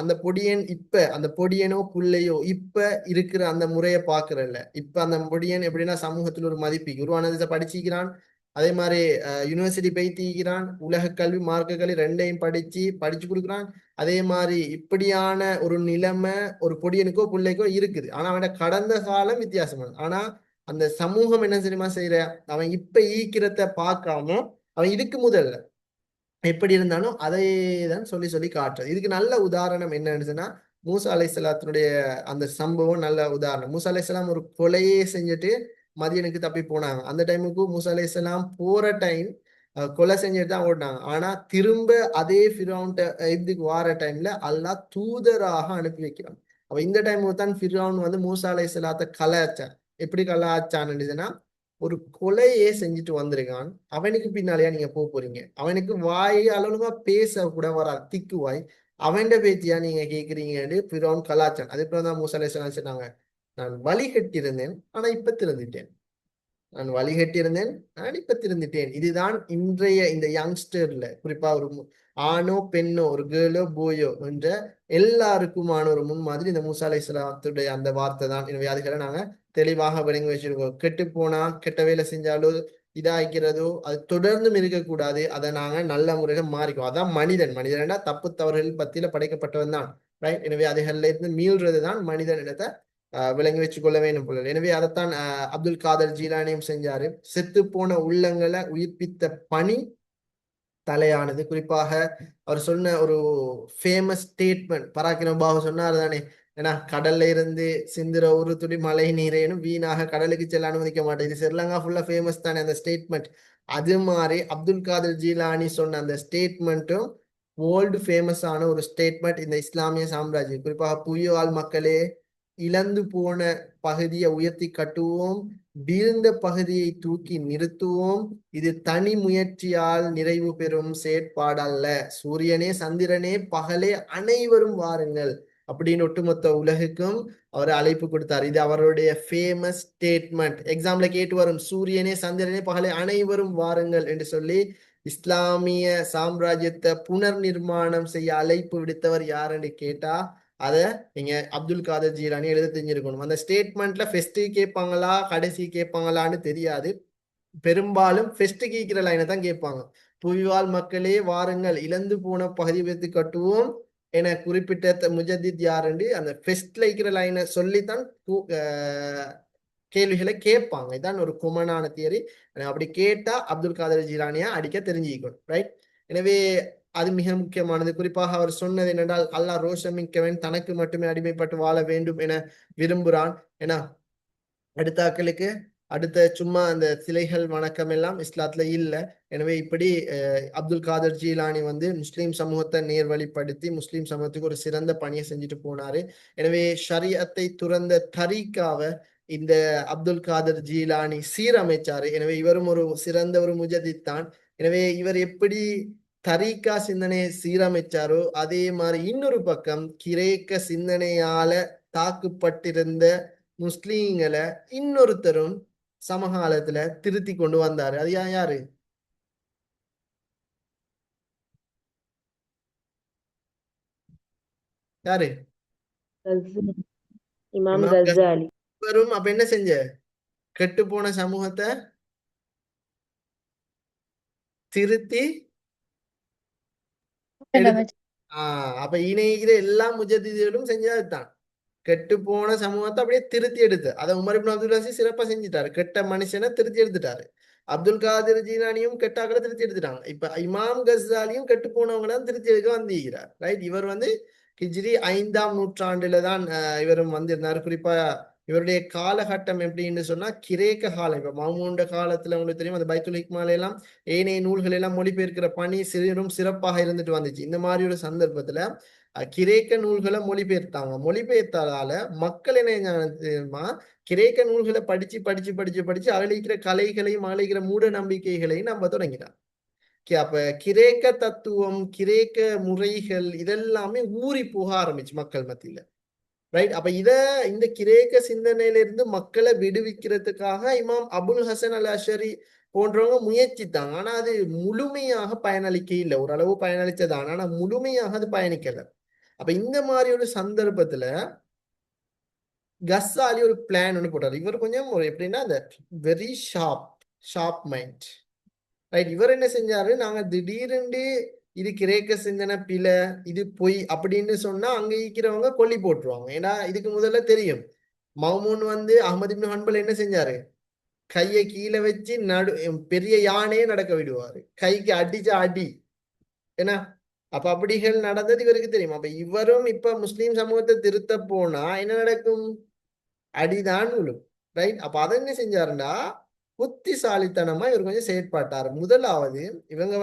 அந்த பொடியன் இப்ப அந்த பொடியனோ புள்ளையோ இப்ப இருக்கிற அந்த முறையை பாக்குறல்ல. இப்ப அந்த பொடியன் எப்படின்னா சமூகத்துல ஒரு மதிப்பு குர்ஆன் படிச்சுக்கிறான், அதே மாதிரி யூனிவர்சிட்டி போய்த்திக்கிறான், உலக கல்வி மார்க்க கல்வி ரெண்டையும் படிச்சு கொடுக்குறான். அதே மாதிரி இப்படியான ஒரு நிலைமை ஒரு பொடியனுக்கோ பிள்ளைக்கோ இருக்குது. ஆனா அவனோட கடந்த காலம் வித்தியாசமானது. ஆனா அந்த சமூகம் என்ன தெரியுமா செய்யற, அவன் இப்ப ஈக்கிறத பார்க்காம அவன் இதுக்கு முதல்ல எப்படி இருந்தாலும் அதை தான் சொல்லி சொல்லி காட்டுறது. இதுக்கு நல்ல உதாரணம் என்னன்னு சொன்னா மூசா அலைஹிஸ்ஸலாத்துடைய அந்த சம்பவம் நல்ல உதாரணம். மூசா அலைஹிஸ்ஸலாம் ஒரு கொலையே செஞ்சுட்டு மதியனுக்கு தப்பி போனாங்க. அந்த டைமுக்கு மூசா அலைஹிஸ்ஸலாம் போற டைம் கொலை செஞ்சுட்டு தான் ஓடினாங்க. ஆனா திரும்ப அதே ஃபிரௌன்ட்ட இதுக்கு வார டைம்ல அல்லாஹ் தூதராக அனுப்பி வைக்கிறான். அப்ப இந்த டைமுக்கு தான் ஃபிரௌன் வந்து மூசா அலைஹிஸ்ஸலாத்தை கலாச்சான். எப்படி கலாச்சான்னு சொன்னா, ஒரு கொலையே செஞ்சுட்டு வந்திருக்கான், அவனுக்கு பின்னாலேயா நீங்க போறீங்க? அவனுக்கு வாய் அளவுமா பேச கூட வராது, திக்கு வாய், அவன்ட பேச்சியா நீங்க கேக்குறீங்கன்னு ஃபிரௌன் கலாச்சான். அதுக்கப்புறம் தான் மூசா அலைஹிஸ்ஸலாம் சொன்னாங்க, நான் வழி கட்டியிருந்தேன் ஆனா இப்ப திருந்திட்டேன். நான் வழிகட்டியிருந்தேன், நான் இப்ப திருந்துட்டேன். இதுதான் இன்றைய இந்த யங்ஸ்டர்ல குறிப்பா ஒரு ஆணோ பெண்ணோ ஒரு கேர்ளோ போயோ என்ற எல்லாருக்குமான ஒரு முன்மாதிரி இந்த மூசா அலைஹிஸ்ஸலாத்துடைய அந்த வார்த்தை தான். எனவே அதுகளை நாங்க தெளிவாக விளங்கி வச்சிருக்கோம். கெட்டு போனா கெட்ட வேலை செஞ்சாலோ இதாகிறதோ அது தொடர்ந்தும் இருக்கக்கூடாது. அதை நாங்க நல்ல முறையில் மாறிக்குவோம். அதான் மனிதன்டா தப்பு தவறுகள் பத்தியில படைக்கப்பட்டவன் தான், ரைட். எனவே அதுகள்ல இருந்து மீள்றது தான் மனிதன் இடத்தை விளங்கி வச்சு கொள்ள வேண்டும் போல. எனவே அதைத்தான் அப்துல் காதர் ஜீலானியும் செஞ்சாரு. செத்து போன உள்ளங்களை உயிர்ப்பித்த பணி தலையானது. குறிப்பாக அவர் சொன்ன ஒரு ஃபேமஸ் ஸ்டேட்மெண்ட் பராக்கிரம் பாபு சொன்னார் தானே, ஏன்னா கடல்ல இருந்து சிந்துற ஒரு துளி மழை நீரையும் வீணாக கடலுக்கு செல்ல அனுமதிக்க மாட்டேன். இது ஸ்ரீலங்கா ஃபுல்லா ஃபேமஸ் தானே அந்த ஸ்டேட்மெண்ட். அது மாதிரி அப்துல் காதர் ஜீலானி சொன்ன அந்த ஸ்டேட்மெண்ட்டும் வேர்ல்டு ஃபேமஸ் ஆன ஒரு ஸ்டேட்மெண்ட். இந்த இஸ்லாமிய சாம்ராஜ்யம் குறிப்பாக புயல் மக்களே, இழந்து போன பகுதியை உயர்த்தி கட்டுவோம், வீழ்ந்த பகுதியை தூக்கி நிறுத்துவோம். இது தனி முயற்சியால் நிறைவு பெறும் செயற்பாடல்ல. சூரியனே சந்திரனே பகலே அனைவரும் வாருங்கள், அப்படின்னு ஒட்டுமொத்த உலகுக்கும் அவர் அழைப்பு கொடுத்தார். இது அவருடைய ஃபேமஸ் ஸ்டேட்மெண்ட். எக்ஸாம்ல கேட்டு வரும், சூரியனே சந்திரனே பகலை அனைவரும் வாருங்கள் என்று சொல்லி இஸ்லாமிய சாம்ராஜ்யத்தை புனர் நிர்மாணம் செய்ய அழைப்பு விடுத்தவர் யாருன்னு கேட்டா அத நீங்க அப்துல் காதர் ஜீலானி எழுத தெரிஞ்சிருக்கணும். அந்த ஸ்டேட்மெண்ட்ல ஃபெஸ்ட் கேட்பாங்களா கடைசி கேட்பாங்களான்னு தெரியாது. பெரும்பாலும் ஃபெஸ்ட் கேட்கிற லைனை தான் கேட்பாங்க. புவிவாழ் மக்களே வாருங்கள், இழந்து போன பகுதி வைத்து கட்டுவோம் என குறிப்பிட்ட முஜத்தித் யாருண்டு அந்த ஃபெஸ்ட்ல இருக்கிற லைனை சொல்லித்தான் கேள்விகளை கேட்பாங்க. இதான் ஒரு கொமனான தியரி. அப்படி கேட்டா அப்துல் காதர் ஜீலானியா அடிக்க தெரிஞ்சுக்கணும். ரைட். எனவே அது மிக முக்கியமானது. குறிப்பாக அவர் சொன்னது என்னென்றால், அல்லாஹ் ரோஷமிக்கவன், தனக்கு மட்டுமே அடிமைப்பட்டு வாழ வேண்டும் என விரும்புகிறான். ஏன்னா அடுத்த சும்மா அந்த சிலைகள் வணக்கம் எல்லாம் இஸ்லாத்துல இல்லை. எனவே இப்படி அப்துல் காதர் ஜீலானி முஸ்லீம் சமூகத்தை நேர்வழிப்படுத்தி முஸ்லீம் சமூகத்துக்கு ஒரு சிறந்த பணியை செஞ்சுட்டு போனாரு. எனவே ஷரியத்தை துறந்த தரீக்காவை இந்த அப்துல் காதர் ஜீலானி சீரமைச்சாரு. எனவே இவரும் ஒரு சிறந்த ஒரு முஜத்தித் தான். எனவே இவர் எப்படி தரீக்கா சிந்தனையை சீரமைச்சாரோ அதே மாதிரி இன்னொரு பக்கம் கிரேக்க சிந்தனையால தாக்குப்பட்டிருந்த முஸ்லீம்களை இன்னொருத்தரும் சமகாலத்துல திருத்தி கொண்டு வந்தாரு. அது யாரு? யாரு? இமாம் கஸாலி. இவரும் அப்ப என்ன செஞ்ச? கெட்டு போன சமூகத்தை திருத்தி அப்ப இணைகிற எல்லா முஜத்திதுகளும் செஞ்சதுதான். கெட்டு போன சமூகத்தை அப்படியே திருத்தி எடுத்து அதை உமர் இப்னு அப்துல் அசீஸ் சிறப்பா செஞ்சுட்டாரு. கெட்ட மனுஷனை திருத்தி எடுத்துட்டாரு. அப்துல் காதிர் ஜீலானியும் கெட்டாக்களை திருத்தி எடுத்துட்டாங்க. இப்ப இமாம் கஸாலியும் கெட்டு போனவங்களாம் திருத்தி எடுக்க வந்திருக்கிறார். ரைட். இவர் ஹிஜ்ரி 5ஆம் நூற்றாண்டுல தான் இவரும் வந்திருந்தார். குறிப்பா இவருடைய காலகட்டம் எப்படின்னு சொன்னா கிரேக்க காலம். இப்ப மாமூண்ட காலத்துல உங்களுக்கு தெரியும், அந்த பைத்துல் ஹிக்மால எல்லாம் ஏனைய நூல்கள் எல்லாம் மொழிபெயர்க்கிற பணி சிறப்பாக இருந்துட்டு வந்துச்சு. இந்த மாதிரி ஒரு சந்தர்ப்பத்துல கிரேக்க நூல்களை மொழிபெயர்த்தாங்க. மொழிபெயர்த்தால மக்கள் என்ன தெரியுமா, கிரேக்க நூல்களை படிச்சு படிச்சு படிச்சு படிச்சு அழிக்கிற கலைகளையும் அழிக்கிற மூட நம்பிக்கைகளையும் நம்ம தொடங்கினார். அப்ப கிரேக்க தத்துவம் கிரேக்க முறைகள் இதெல்லாமே ஊறி போக ஆரம்பிச்சு மக்கள் மத்தியில. ரைட். அப்ப இந்த கிரேக்க சிந்தனையிலிருந்து மக்களை விடுவிக்கிறதுக்காக இமாம் அபுல் ஹசன் அல் அஷரி போன்றவங்க முயற்சித்தாங்க. ஆனா அது முழுமையாக பயனளிக்க இல்லை. ஓரளவு பயனளிச்சதான், ஆனா முழுமையாக அது பயணிக்கல. அப்ப இந்த மாதிரி ஒரு சந்தர்ப்பத்துல கஸாலி ஒரு பிளான் ஒன்று போட்டார். இவர் கொஞ்சம் ஒரு எப்படின்னா அந்த வெரி ஷார்ப் மைண்ட். ரைட். இவர் என்ன செஞ்சாரு, நாங்க திடீரென்று இது கிரேக்க சிந்தனை பிழை, இது பொய் அப்படின்னு சொன்னா அங்க இருக்கிறவங்க கொல்லி போட்டுருவாங்க. ஏன்னா இதுக்கு முதல்ல தெரியும், மௌமூன் அஹ்மது இப்னு ஹன்பல் என்ன செஞ்சாரு, கையை கீழே வச்சு பெரிய யானையே நடக்க விடுவாரு, கைக்கு அடிச்ச அடி. ஏன்னா அப்ப அப்படிகள் நடந்தது இவருக்கு தெரியும். அப்ப இவரும் இப்ப முஸ்லீம் சமூகத்தை திருத்த போனா என்ன நடக்கும்? அடிதான் விழும். ரைட். அப்ப அதை என்ன செஞ்சாருன்னா புத்திசாலித்தனமா இவர் கொஞ்சம் செயற்பட்டார். முதலாவது இவங்க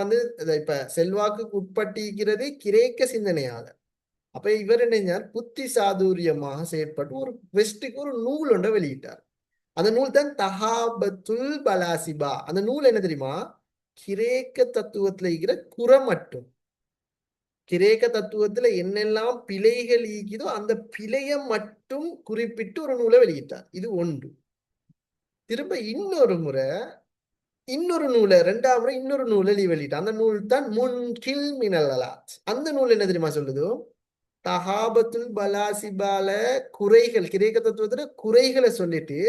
இப்ப செல்வாக்கு உட்பட்டிருக்கிறது கிரேக்க சிந்தனையால. அப்ப இவர் என்ன செஞ்சார், புத்தி சாதுரியமாக செயற்பட்டு ஒரு வெஸ்டுக்கு ஒரு நூல் ஒன்றை வெளியிட்டார். அந்த நூல் தான் தஹாபத்துல் பலாசிபா. அந்த நூல் என்ன தெரியுமா, கிரேக்க தத்துவத்துல இருக்கிற குறமட்டும், கிரேக்க தத்துவத்துல என்னெல்லாம் பிழைகள் ஈக்குதோ அந்த பிழைய மட்டும் குறிப்பிட்டு ஒரு நூலை வெளியிட்டார். இது ஒன்று. திரும்ப இன்னொரு முறை இன்னொரு நூலை, 2ஆம் முறை இன்னொரு நூலை வெளியிட்டார். அந்த நூல் தான் முன்கில் மினல் அலாத். அந்த நூல் என்ன தெரியுமா சொல்லுது, தஹாபத்துல் பலாசிபால குறைகள், கிரேக்க தத்துவத்துல குறைகளை சொல்லிட்டு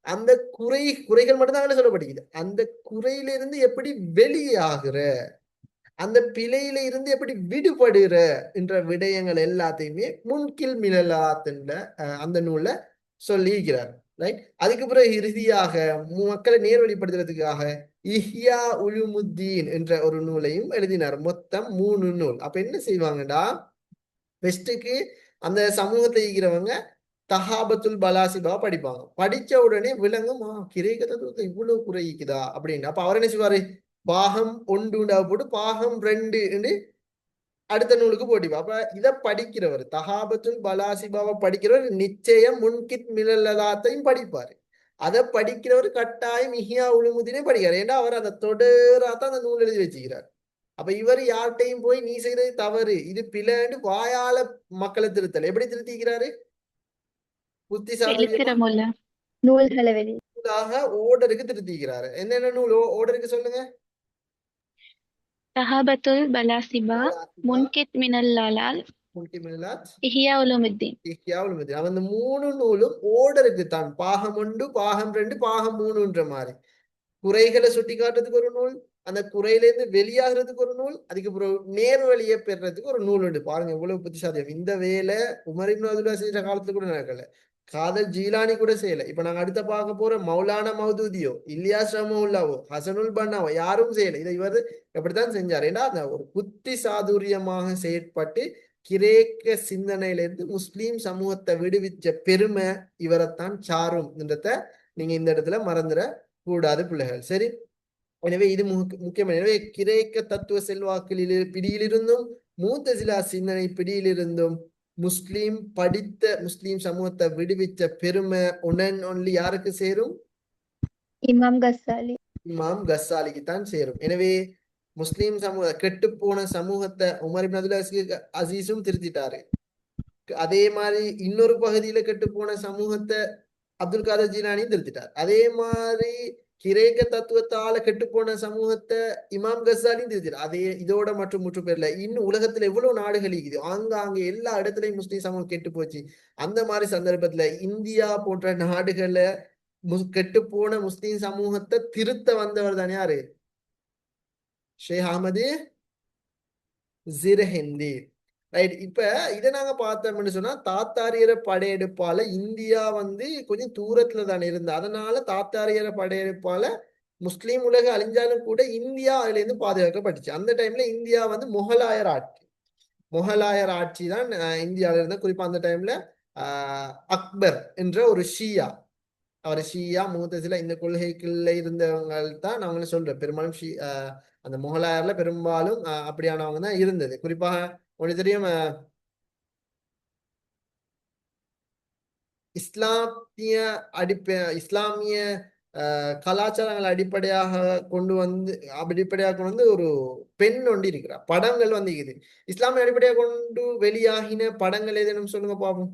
அந்த குறைகள் மட்டும்தான் சொல்லப்படுகிறது. அந்த குறையிலிருந்து எப்படி வெளியாகிற, அந்த பிழையில இருந்து எப்படி விடுபடுற என்ற விடயங்கள் எல்லாத்தையுமே முன்கில் மினலாத் என்ற அந்த நூல்ல சொல்லியிருக்கிறார். ரைட். அதுக்கு பிறகு இறுதியாக மக்களை நேர்வழிப்படுத்துறதுக்காக இஹ்யா உலுமுத்தீன் என்ற ஒரு நூலையும் எழுதினார். மொத்தம் 3 நூல். அப்ப என்ன செய்வாங்கடா, வெஸ்டுக்கு அந்த சமூகத்தை இருக்கிறவங்க தஹாபத்துல் பலாசிபா படிப்பாங்க. படிச்ச உடனே விளங்கும், கிரேக்க தத்துவத்தை இவ்வளவு குறைக்குதா அப்படின்னு. அப்ப அவர் என்ன செய்வாரு, பாகம் 1 போட்டு பாகம் 2 அடுத்த நூலுக்கு போட்டிப்பா. அப்ப இதை படிக்கிறவர், தஹாபத்துல் பலாசிபாவை படிக்கிறவர் நிச்சயம் முன்கித் மினல்லாத்தையும் படிப்பாரு. அதை படிக்கிறவர் கட்டாயம் இஹ்யா உலுமுதீனை படிக்கிறார். ஏன்னா அவர் அதை தொடராத்தான் அந்த நூல் எழுதி வச்சுக்கிறார். அப்ப இவர் யார்கிட்டையும் போய் நீ செய்யறது தவறு, இது பிழைன்னு வாயால மக்களை திருத்தல. எப்படி திருத்திக்கிறாரு? புத்தி சாதுரியமா எழுத்திரமுள்ள நூல்களை வெளி ஓர்டருக்கு திருத்திக்கிறாரு. என்னென்ன நூல் ஓர்டருக்கு சொல்லுங்க. தஹாபத்துல் பலாசிபா, பலாசிபா, முன்கித் மினல் லாலால், முல்கிமிலாத், இஹ்யா உலூமுத்தீன். இஹ்யாவுல் உலூமுத்தீன். அவன் இந்த 3 நூலும் ஓர்டருக்கு தான். பாகம் 1, பாகம் 2, பாகம் 3ன்ற மாதிரி. குறைகளை சுட்டி காட்டுறதுக்கு ஒரு நூல், அந்த குறையிலேருந்து வெளியாகிறதுக்கு ஒரு நூல், அதுக்கப்புறம் நேர் வழியை பெறறதுக்கு ஒரு நூல் உண்டு. பாருங்க எவ்வளவு புத்திசாலியம். இந்த வேலை உமர் இப்னு அப்துல் அசீஸ் காலத்துல கூட நடக்கல. காதர் ஜீலானி கூட செய்யல. இப்ப நாங்க அடுத்த பார்க்க போற மௌலானா மௌதூதியோ, இலியாஸ் ரஹ்மத்துல்லாஹோ, ஹசனுல் பன்னாவோ யாரும் செய்யல. இதை இவர் எப்படித்தான் செஞ்சார்? ஏன்னா அந்த ஒரு புத்தி சாதுரியமாக செயற்பட்டு கிரேக்க சிந்தனையிலிருந்து முஸ்லீம் சமூகத்தை விடுவிச்ச பெருமை இவரைத்தான் சாரும் என்றத நீங்க இந்த இடத்துல மறந்துட கூடாது பிள்ளைகள். சரி, எனவே இது முக்கியமான. எனவே கிரேக்க தத்துவ செல்வாக்கில் பிடியிலிருந்தும் மூத்தசிலா சிந்தனை பிடியிலிருந்தும் முஸ்லீம் படித்த முஸ்லீம் சமூகத்தை விடுவிச்ச பெருமை ஒன்லி யாருக்கு சேரும்? இமாம் கஸ்ஸாலி. இமாம் கஸ்ஸாலிக்கு தான் சேரும். எனவே முஸ்லீம் சமூக கெட்டுப்போன சமூகத்தை உமர் இப்னு அப்துல் அசீஸும் திருத்திட்டாரு. அதே மாதிரி இன்னொரு பகுதியில கெட்டுப்போன சமூகத்தை அப்துல் காதர் ஜீலானியும் திருத்திட்டார். அதே மாதிரி கிரேக்க தத்துவத்தால கெட்டுப்போன சமூகத்தை இமாம் கஸ்ஸாலியும் திருத்திட்டார். அதே இதோட மற்றும் முற்று பேர்ல இன்னும் உலகத்துல எவ்வளவு நாடுகள் இருக்குது, ஆங்காங்க எல்லா இடத்துலயும் முஸ்லீம் சமூகம் கெட்டு போச்சு. அந்த மாதிரி சந்தர்ப்பத்துல இந்தியா போன்ற நாடுகள்ல கெட்டுப்போன முஸ்லீம் சமூகத்தை திருத்த வந்தவர் தான் யாரு? ஷேக் அஹமது ஜிர்ஹிந்தி. ரைட். இப்ப இதை நாங்க பார்த்தோம்னு சொன்னா தாத்தாரியர படையெடுப்பால இந்தியா கொஞ்சம் தூரத்துல தானே இருந்தது. அதனால தாத்தாரியர படையெடுப்பால முஸ்லீம் உலக அழிஞ்சாலும் கூட இந்தியா அதுல இருந்து பாதுகாக்கப்பட்டுச்சு. அந்த டைம்ல இந்தியா முகலாயர் ஆட்சி. முகலாயர் ஆட்சி தான் இந்தியாவில இருந்த. குறிப்பா அந்த டைம்ல அக்பர் என்ற ஒரு ஷியா, அவர் ஷியா மூத்தசில இந்த கொள்கைக்குள்ள இருந்தவங்க தான் நான் சொல்றேன். பெரும்பாலும் அந்த முகலாயர்ல பெரும்பாலும் அப்படியானவங்க தான் இருந்தது. குறிப்பாக உங்களுக்கு தெரியும், இஸ்லாமிய கலாச்சாரங்களை அடிப்படையாக கொண்டு வந்து ஒரு பெண் ஒன்று இருக்கிறார். படங்கள் இருக்குது. இஸ்லாமிய அடிப்படையாக கொண்டு வெளியாகின படங்கள் ஏதேனும் சொல்லுங்க பாப்போம்.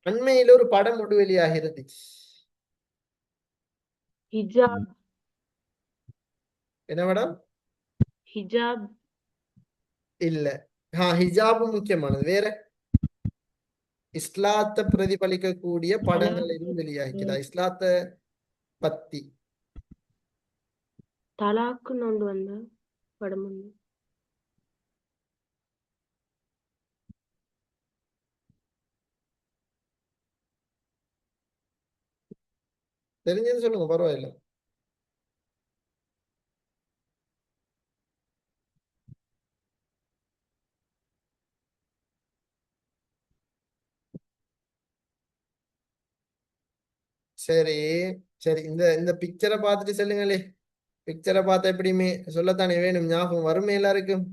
அண்மையில ஒரு படம் ஒன்று வெளியாக இருந்துச்சு. ஹிஜாப். என்ன படம்? ஹிஜாப் இல்ல. ஹிஜாபும் முக்கியமானது. வேற இஸ்லாத்தை பிரதிபலிக்கக்கூடிய படங்கள் எதுவும் வெளியாகிக்குதா இஸ்லாத்தை பத்தி? தலாக்குன்னு ஒன்று வந்த படம் ஒன்று. தெரிஞ்சது சொல்லுங்க, பரவாயில்ல. சரி சரி, இந்த இந்த பிக்சரை பார்த்துட்டு சொல்லுங்களே. பிக்சரை பார்த்தா எப்படியுமே சொல்லத்தானே வேணும், ஞாபகம் வருமே எல்லாருக்கும்.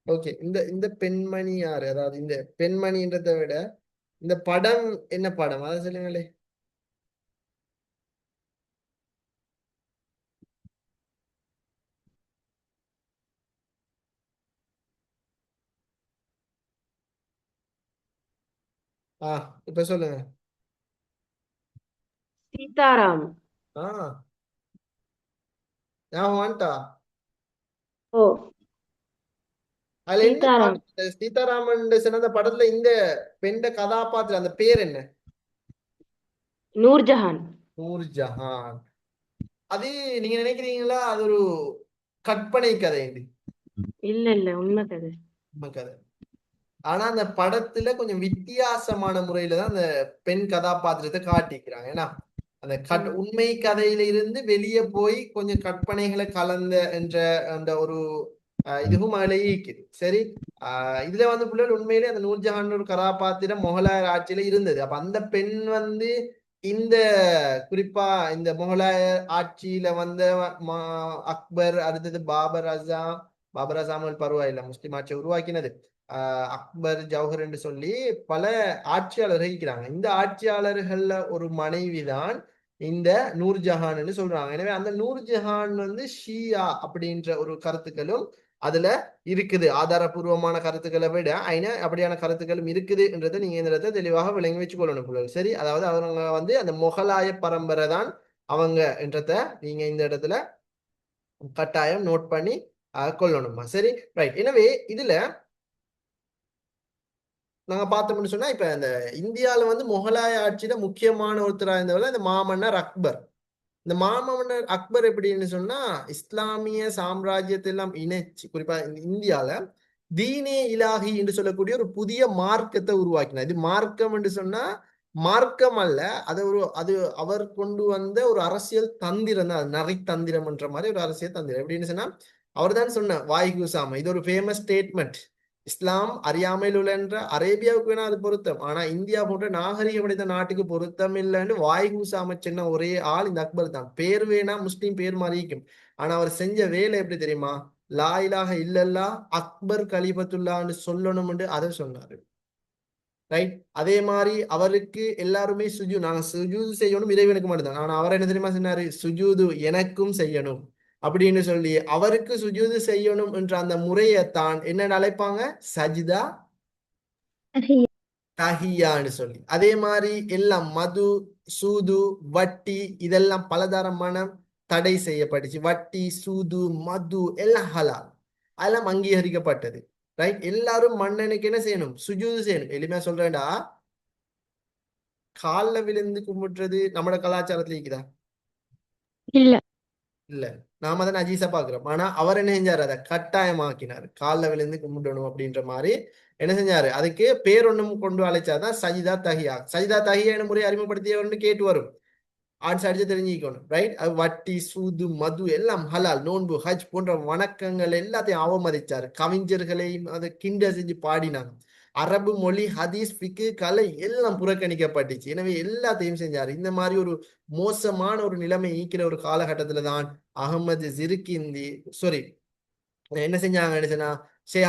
ஓகே, இந்த இந்த பெண்மணி யாரு? அதாவது இந்த பெண்மணின்றதை விட இந்த படம் என்ன படம், அதை சொல்லுங்களே. இப்ப சொல்லுங்க. சீதாராம். ஆ ஞாபகம் வந்துட்டா? ஓ, அதுல என்ன சீதாராம். பாட்டு? சீதாராமன் சொன்ன அந்த படத்துல இந்த பெண்ட கதாபாத்திரம் அந்த பேர் என்ன? நூர்ஜஹான். நூர்ஜஹான். அது நீங்க நினைக்கிறீங்களா அது ஒரு கற்பனை கதை? இல்ல இல்ல, உண்மை கதை. உண்மை கதை. ஆனா அந்த படத்துல கொஞ்சம் வித்தியாசமான முறையில தான் அந்த பெண் கதாபாத்திரத்தை காட்டிக்கிறாங்க. ஏன்னா அந்த உண்மை கதையில இருந்து வெளியே போய் கொஞ்சம் கற்பனைகளை கலந்த என்ற அந்த ஒரு இதுவும் அதுல இருக்குது. சரி, இதுல பிள்ளைகள் உண்மையிலே அந்த நூர்ஜஹான் ஒரு கதாபாத்திரம் முகலாயர் ஆட்சியில இருந்தது. அப்ப அந்த பெண் இந்த குறிப்பா இந்த முகலாய ஆட்சியில வந்த அக்பர், அடுத்தது பாபர் அசாமல் பரவாயில்ல முஸ்லிம் ஆட்சியை உருவாக்கினது அக்பர், ஜவஹர் என்று சொல்லி பல ஆட்சியாளர்கள் இருக்கிறாங்க. இந்த ஆட்சியாளர்கள்ல ஒரு மனைவிதான் இந்த நூர்ஜஹான்னு சொல்றாங்க. எனவே அந்த நூர்ஜஹான் வந்து ஷியா அப்படின்ற ஒரு கருத்துக்களும் அதுல இருக்குது. ஆதாரபூர்வமான கருத்துக்களை விட அப்படியான கருத்துக்களும் இருக்குதுன்றதை நீங்க இந்த இடத்துல தெளிவாக விளங்கி வச்சுக்கொள்ளணும் பிள்ளைகள். சரி, அதாவது அவங்க வந்து அந்த முகலாய பரம்பரை தான் அவங்க என்றத நீங்க இந்த இடத்துல கட்டாயம் நோட் பண்ணி கொள்ளணுமா. சரி, ரைட். எனவே இதுல நாங்க பார்த்தோம்னு சொன்னா இப்ப இந்த இந்தியாவில வந்து முகலாய ஆட்சியில முக்கியமான ஒருத்தராக இருந்தவர் இந்த மாமன்னர் அக்பர். இந்த மாமன்னர் அக்பர் எப்படின்னு சொன்னா இஸ்லாமிய சாம்ராஜ்யத்தை எல்லாம் இணைச்சு குறிப்பா இந்தியால தீனே இலாஹி என்று சொல்லக்கூடிய ஒரு புதிய மார்க்கத்தை உருவாக்கினார். இது மார்க்கம் என்று சொன்னா மார்க்கம் அல்ல, அது அவர் கொண்டு வந்த ஒரு அரசியல் தந்திரம் தான். நரை தந்திரம் என்ற மாதிரி ஒரு அரசியல் தந்திரம். எப்படின்னு சொன்னா அவர் தான் சொன்ன வாய்குசாம, இது ஒரு ஃபேமஸ் ஸ்டேட்மெண்ட். இஸ்லாம் அறியாமையில் உள்ள அரேபியாவுக்கு வேணா அது பொருத்தம், ஆனா இந்தியா போன்ற நாகரிகம் படைத்த நாட்டுக்கு பொருத்தம் இல்லைன்னு வாய்குசாம சொன்ன ஒரே ஆள் இந்த அக்பர் தான். பேர் வேணா முஸ்லீம் பேர் மாறிக்கும், ஆனா அவர் செஞ்ச வேலை எப்படி தெரியுமா? லா இலாஹ இல்லல்லா அக்பர் கலிபத்துல்லான்னு சொல்லணும்னு அதை சொன்னாரு. ரைட். அதே மாதிரி அவருக்கு எல்லாருமே நாங்க சுஜூது செய்யணும் இறைவனுக்கு மட்டும்தான். ஆனா அவர் என்ன தெரியுமா சொன்னாரு? சுஜூது எனக்கும் செய்யணும் அப்படின்னு சொல்லி அவருக்கு சுஜூது செய்யணும் என்ற அந்த முறையைத்தான் என்ன அழைப்பாங்க? சஜிதா தஹியான்னு சொல்லி. அதே மாதிரி எல்லாம் மது, சூது, வட்டி இதெல்லாம் பலதரமான தடை செய்யப்பட்டுச்சு. வட்டி, சூது, மது எல்லாம் ஹலால், அதெல்லாம் அங்கீகரிக்கப்பட்டது. ரைட். எல்லாரும் மன்னனுக்கு என்ன செய்யணும்? சுஜூது செய்யணும். எளிமையா சொல்றேன்டா, காலில் விழுந்து கும்பிடுறது நம்மளோட கலாச்சாரத்துல இருக்குதா? இல்ல. இல்ல. நாம தான் அஜீஸா பாக்குறோம். ஆனா அவர் என்ன செஞ்சாரு? அதை கட்டாயமாக்கினாரு. காலில் விழுந்து கும்பிடணும் அப்படின்ற மாதிரி என்ன செஞ்சாரு? அதுக்கு பேர் ஒண்ணும் கொண்டு அழைச்சாதான் சஜிதா தஹியா. சஜிதா தஹியா என்ன முறை அறிமுகப்படுத்தியவர்னு கேட்டு வரும். ஆட்சி அடிச்சு தெரிஞ்சுக்கணும். ரைட். அது வட்டி, சூது, மது எல்லாம் ஹலால். நோன்பு, ஹஜ் போன்ற வணக்கங்கள் எல்லாத்தையும் அவமதிச்சாரு. கவிஞர்களையும் அதை கிண்டல் செஞ்சு பாடினாங்க. அரபு மொழி, ஹதீஸ், ஃபிக்கு, கலை எல்லாம் புறக்கணிக்கப்பட்டுச்சு. எனவே எல்லாத்தையும் செஞ்சாரு. இந்த மாதிரி ஒரு மோசமான ஒரு நிலைமை ஈக்கிற ஒரு காலகட்டத்துல தான் அகமது சிறுகிந்தி என்ன செஞ்சாங்கன்னு சொன்னா